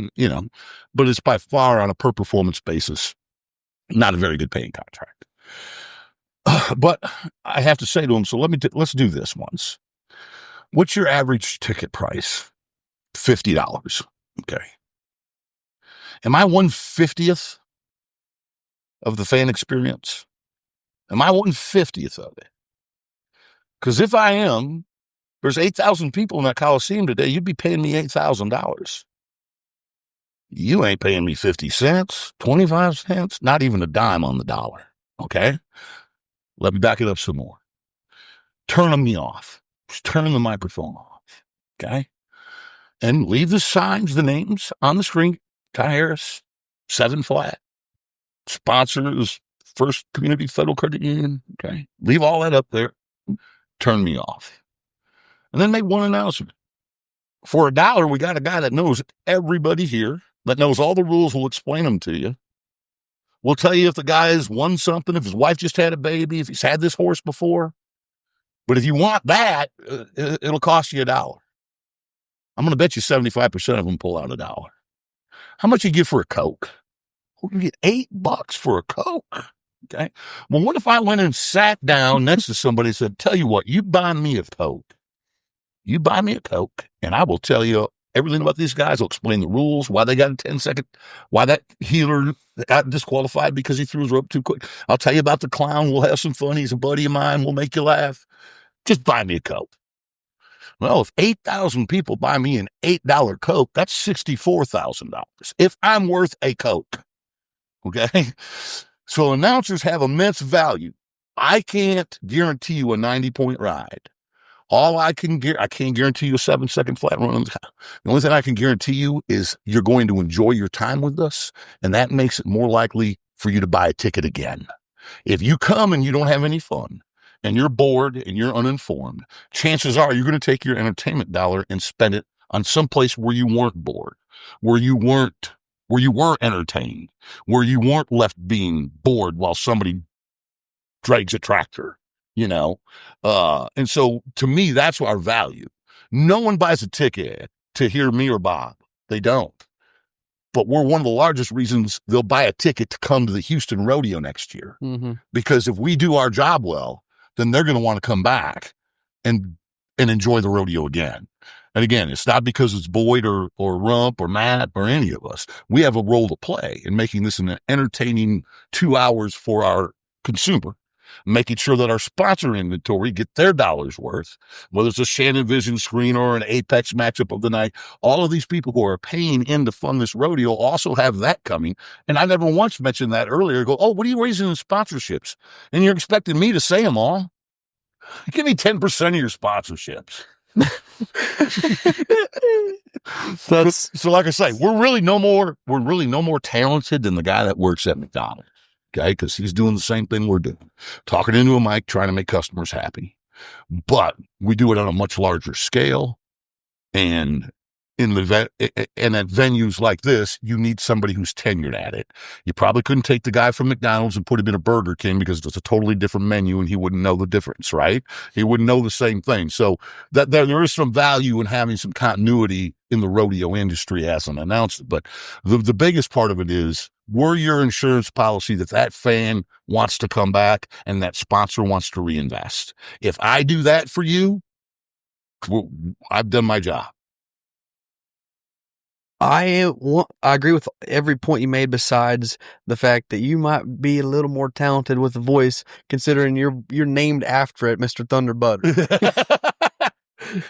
Speaker 1: but it's by far on a per performance basis, not a very good paying contract. But I have to say to them, so let's do this once. What's your average ticket price? $50. Okay. Am I 1/50th of the fan experience? Am I 1/50th of it? Because if I am, there's 8,000 people in that Coliseum today. You'd be paying me $8,000. You ain't paying me 50 cents, 25 cents, not even a dime on the dollar. Okay? Let me back it up some more. Turn me off. Just turn the microphone off. Okay? And leave the signs, the names on the screen. Ty Harris, 7 flat. Sponsor is First Community Federal Credit Union. Okay? Leave all that up there. Turn me off. And then make one announcement. For $1, we got a guy that knows everybody here, that knows all the rules, will explain them to you. We'll tell you if the guy has won something, if his wife just had a baby, if he's had this horse before. But if you want that, it'll cost you $1. I'm going to bet you 75% of them pull out $1. How much you give for a Coke? We can get $8 for a Coke. Okay. Well, what if I went and sat down next to somebody and said, tell you what, you buy me a Coke. You buy me a Coke, and I will tell you everything about these guys. I'll explain the rules, why they got a 10-second, why that healer got disqualified because he threw his rope too quick. I'll tell you about the clown. We'll have some fun. He's a buddy of mine. We'll make you laugh. Just buy me a Coke. Well, if 8,000 people buy me an $8 Coke, that's $64,000. If I'm worth a Coke. Okay? So announcers have immense value. I can't guarantee you a 90-point ride. All I can't guarantee you a 7-second flat run. The only thing I can guarantee you is you're going to enjoy your time with us, and that makes it more likely for you to buy a ticket again. If you come and you don't have any fun, and you're bored and you're uninformed, chances are you're going to take your entertainment dollar and spend it on someplace where you weren't bored, where you were entertained, where you weren't left being bored while somebody drags a tractor, and so to me, that's our value. No one buys a ticket to hear me or Bob. They don't. But we're one of the largest reasons they'll buy a ticket to come to the Houston Rodeo next year.
Speaker 2: Mm-hmm.
Speaker 1: Because if we do our job well, then they're going to want to come back and enjoy the rodeo again. And again, it's not because it's Boyd or Rump or Matt or any of us. We have a role to play in making this an entertaining 2 hours for our consumer, making sure that our sponsor inventory get their dollars worth, whether it's a Shannon Vision screen or an Apex matchup of the night. All of these people who are paying in to fund this rodeo also have that coming. And I never once mentioned that earlier. Go, oh, what are you raising in sponsorships? And you're expecting me to say them all? Give me 10% of your sponsorships. So like I say, we're really no more talented than the guy that works at McDonald's. Okay, because he's doing the same thing we're doing, talking into a mic, trying to make customers happy. But we do it on a much larger scale, and at venues like this, you need somebody who's tenured at it. You probably couldn't take the guy from McDonald's and put him in a Burger King because it's a totally different menu, and he wouldn't know the difference, right? He wouldn't know the same thing. So that there is some value in having some continuity in the rodeo industry as an announcer. But the biggest part of it is, we're your insurance policy that fan wants to come back and that sponsor wants to reinvest. If I do that for you, I've done my job.
Speaker 2: I agree with every point you made, besides the fact that you might be a little more talented with the voice, considering you're named after it, Mr. Thunderbutter.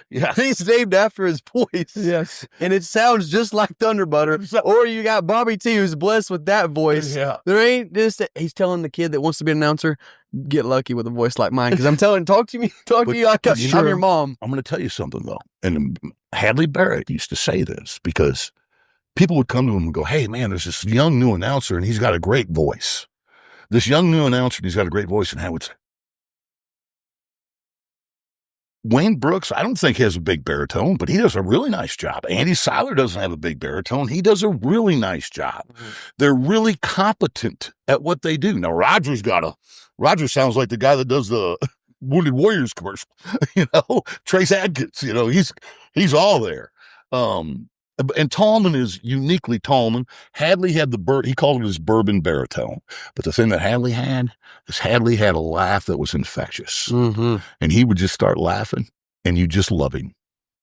Speaker 1: Yeah,
Speaker 2: he's named after his voice.
Speaker 3: Yes,
Speaker 2: and it sounds just like Thunderbutter. Or you got Bobby T, who's blessed with that voice.
Speaker 1: Yeah,
Speaker 2: there ain't just he's telling the kid that wants to be an announcer, get lucky with a voice like mine, because I'm telling, talk to you like I'm your mom.
Speaker 1: I'm going to tell you something though, and Hadley Barrett used to say this because people would come to him and go, "Hey man, there's this young new announcer and he's got a great voice. This young new announcer, and he's got a great voice," and I would say, Wayne Brooks, I don't think he has a big baritone, but he does a really nice job. Andy Seiler doesn't have a big baritone. He does a really nice job. Mm-hmm. They're really competent at what they do. Now, Roger sounds like the guy that does the Wounded Warriors commercial, Trace Adkins, he's all there. And Tallman is uniquely Tallman. Hadley had he called it his bourbon baritone. But the thing that Hadley had is Hadley had a laugh that was infectious.
Speaker 2: Mm-hmm.
Speaker 1: And he would just start laughing, and you just love him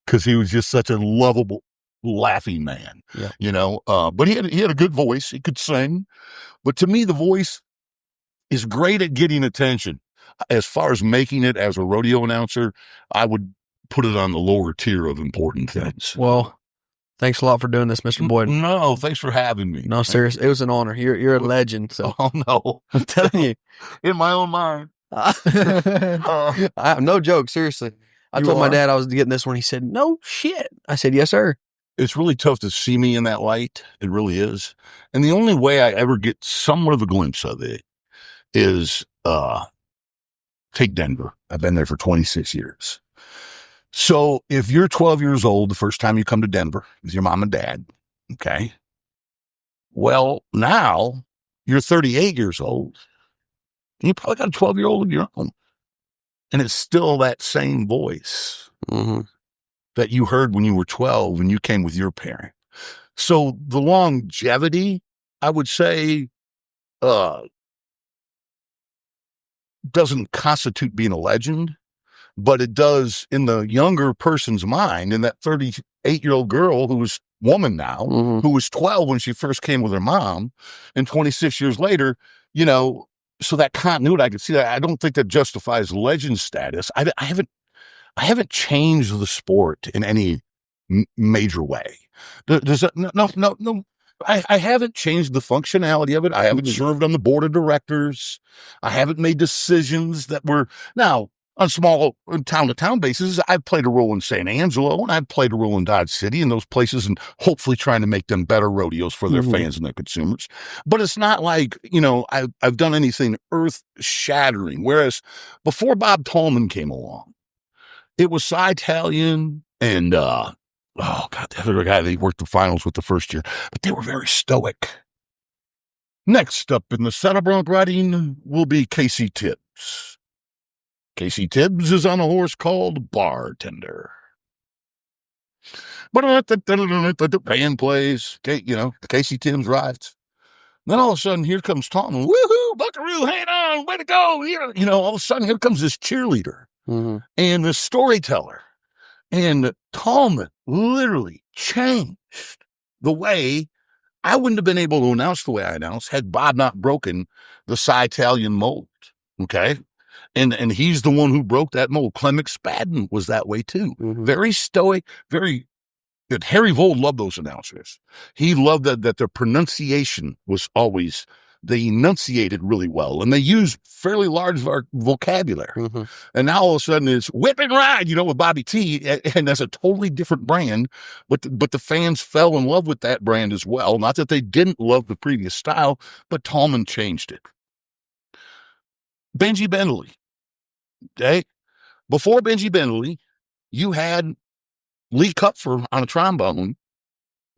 Speaker 1: because he was just such a lovable, laughing man. Yeah. But he had a good voice. He could sing. But to me, the voice is great at getting attention. As far as making it as a rodeo announcer, I would put it on the lower tier of important things.
Speaker 2: Well, thanks a lot for doing this, Mr. Boyd.
Speaker 1: No, thanks for having me.
Speaker 2: No, serious. It was an honor. You're a legend. So.
Speaker 1: Oh, no.
Speaker 2: I'm telling you.
Speaker 1: In my own mind.
Speaker 2: No joke. Seriously. I told my dad I was getting this one. He said, "No shit." I said, "Yes, sir."
Speaker 1: It's really tough to see me in that light. It really is. And the only way I ever get somewhat of a glimpse of it is take Denver. I've been there for 26 years. So if you're 12 years old, the first time you come to Denver with your mom and dad, okay, well, now you're 38 years old, and you probably got a 12-year-old of your own, and it's still that same voice that you heard when you were 12 when you came with your parent. So the longevity, I would say, doesn't constitute being a legend, but it does in the younger person's mind, in that 38-year-old girl who is woman now, who was 12 when she first came with her mom, and 26 years later, so that continuity, I could see that. I don't think that justifies legend status. I haven't changed the sport in any major way. Does that? No. I haven't changed the functionality of it. I haven't served on the board of directors. I haven't made decisions that were now on small town to town basis. I've played a role in San Angelo and I've played a role in Dodge City and those places, and hopefully trying to make them better rodeos for their fans and their consumers. But it's not like, I've done anything earth shattering. Whereas before Bob Tallman came along, it was Cy Italian and, oh God, the other guy they worked the finals with the first year, but they were very stoic. Next up in the saddle bronc riding will be Casey Tibbs. Casey Tibbs is on a horse called Bartender. But the band plays, Casey Tibbs rides. Then all of a sudden, here comes Tallman. Woohoo, Buckaroo, hang on, way to go. All of a sudden, here comes this cheerleader and the storyteller. And Tallman literally changed the way I wouldn't have been able to announce the way I announced had Bob not broken the Cy Italian mold. Okay. And he's the one who broke that mold. Clem McSpadden was that way too. Very stoic, very good. Harry Vold loved those announcers. He loved that their pronunciation was always, they enunciated really well and they used fairly large vocabulary. And now all of a sudden it's whip and ride, with Bobby T, and that's a totally different brand, but the fans fell in love with that brand as well. Not that they didn't love the previous style, but Tallman changed it. Benji Bentley. Okay. Before Benji Bentley, you had Lee Kupfer on a trombone.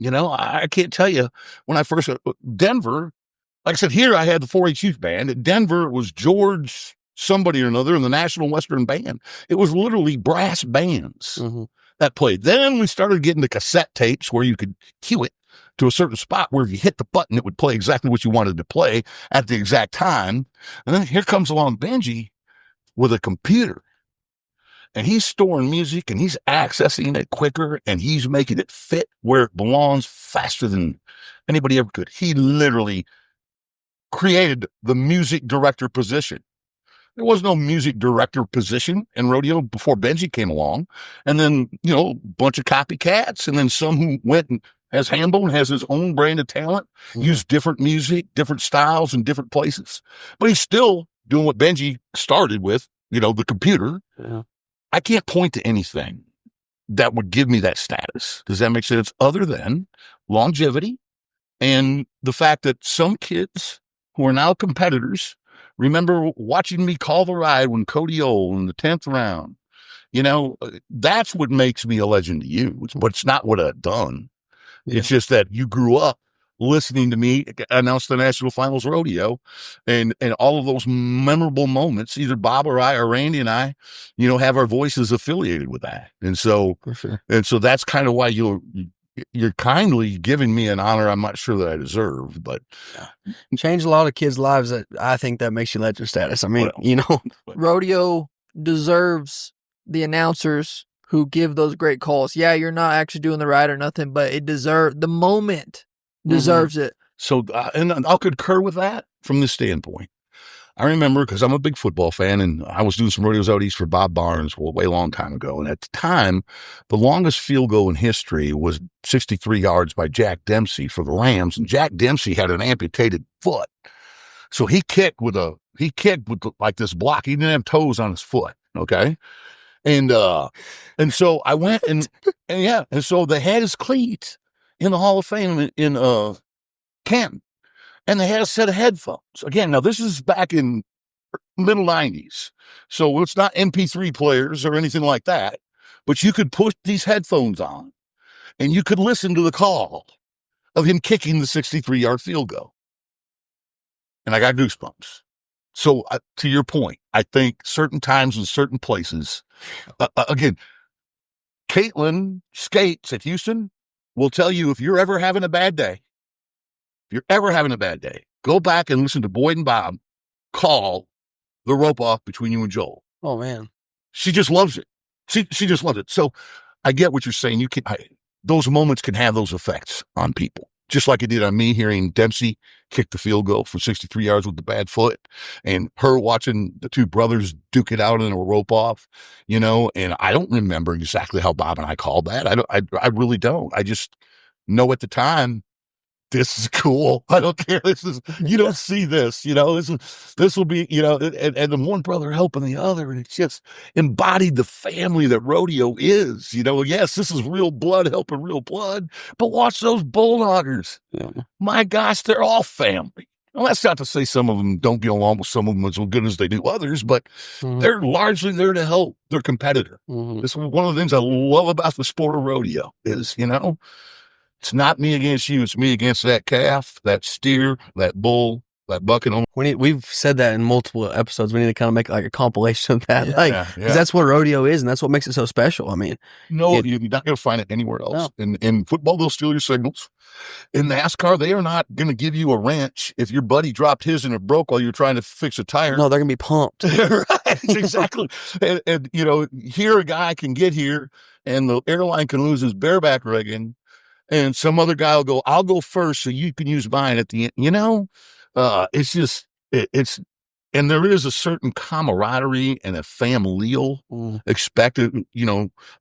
Speaker 1: I can't tell you when I first, Denver, like I said, here I had the 4-H youth band. At Denver, it was George somebody or another in the National Western Band. It was literally brass bands that played. Then we started getting the cassette tapes where you could cue it to a certain spot where if you hit the button, it would play exactly what you wanted to play at the exact time. And then here comes along Benji with a computer. And he's storing music and he's accessing it quicker and he's making it fit where it belongs faster than anybody ever could. He literally created the music director position. There was no music director position in rodeo before Benji came along. And then, a bunch of copycats and then some who went and as Hambone has his own brand of talent, used different music, different styles in different places. But he's still doing what Benji started with, the computer.
Speaker 2: Yeah.
Speaker 1: I can't point to anything that would give me that status. Does that make sense? Other than longevity and the fact that some kids who are now competitors remember watching me call the ride when Cody Oh in the 10th round. That's what makes me a legend to you, but it's not what I've done. Yeah. It's just that you grew up listening to me announce the National Finals Rodeo and all of those memorable moments, either Bob or I or Randy and I, have our voices affiliated with that. And so,
Speaker 2: for sure.
Speaker 1: And so that's kind of why you're kindly giving me an honor I'm not sure that I deserve, but
Speaker 2: change a lot of kids' lives. That I think that makes you legend status. I mean,
Speaker 3: rodeo deserves the announcers who give those great calls. Yeah, you're not actually doing the ride or nothing, but it deserves the moment. Deserves it.
Speaker 1: So, and I'll concur with that from this standpoint. I remember because I'm a big football fan and I was doing some rodeos out east for Bob Barnes a way long time ago. And at the time, the longest field goal in history was 63 yards by Jack Dempsey for the Rams. And Jack Dempsey had an amputated foot. So he kicked with like this block. He didn't have toes on his foot. Okay. And so I went and so they had his cleats in the Hall of Fame in Canton. And they had a set of headphones. Again, now this is back in middle 90s. So it's not MP3 players or anything like that. But you could put these headphones on and you could listen to the call of him kicking the 63-yard field goal. And I got goosebumps. So to your point, I think certain times and certain places, again, Caitlin Skates at Houston will tell you if you're ever having a bad day, go back and listen to Boyd and Bob call the rope off between you and Joel.
Speaker 2: Oh, man.
Speaker 1: She just loves it. She just loves it. So I get what you're saying. Those moments can have those effects on people, just like it did on me hearing Dempsey kick the field goal for 63 yards with the bad foot and her watching the two brothers duke it out in a rope off, and I don't remember exactly how Bob and I called that. I really don't. I just know at the time, this is cool. I don't care. You don't see this, this will be, and the one brother helping the other. And it's just embodied the family that rodeo is, yes, this is real blood helping real blood, but watch those bulldoggers.
Speaker 2: Yeah.
Speaker 1: My gosh, they're all family. Well, that's not to say some of them don't get along with some of them as good as they do others, but they're largely there to help their competitor. This is one of the things I love about the sport of rodeo is, it's not me against you. It's me against that calf, that steer, that bull, that bucket.
Speaker 2: We've said that in multiple episodes. We need to kind of make like a compilation of that, because that's what rodeo is, and that's what makes it so special. I mean,
Speaker 1: you're not going to find it anywhere else. No. In football, they'll steal your signals. In NASCAR, they are not going to give you a wrench if your buddy dropped his and it broke while you're trying to fix a tire.
Speaker 2: No, they're going to be pumped.
Speaker 1: Right, exactly. and here a guy can get here, and the airline can lose his bareback rigging. And some other guy will go, I'll go first so you can use mine at the end. It's just, and there is a certain camaraderie and a familial expected,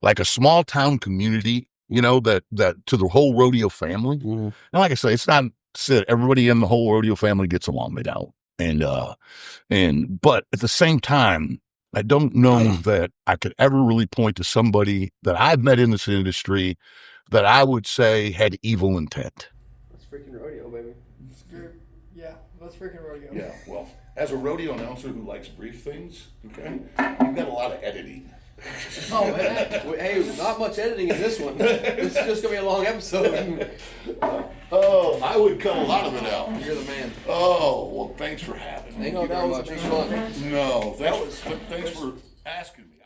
Speaker 1: like a small town community, that to the whole rodeo family. And like I say, it's not said everybody in the whole rodeo family gets along. They don't. But at the same time, I don't know that I could ever really point to somebody that I've met in this industry that I would say had evil intent.
Speaker 2: That's freaking rodeo, baby.
Speaker 3: Yeah, that's freaking rodeo.
Speaker 1: Yeah, well, as a rodeo announcer who likes brief things, okay, you've got a lot of editing.
Speaker 2: Oh, man. Hey, not much editing in this one. This is just going to be a long episode.
Speaker 1: Oh, I would cut a lot of it out.
Speaker 2: You're the man.
Speaker 1: Oh, well, thanks for having me.
Speaker 2: Thank you very much. It was fun.
Speaker 1: No, thanks for asking me.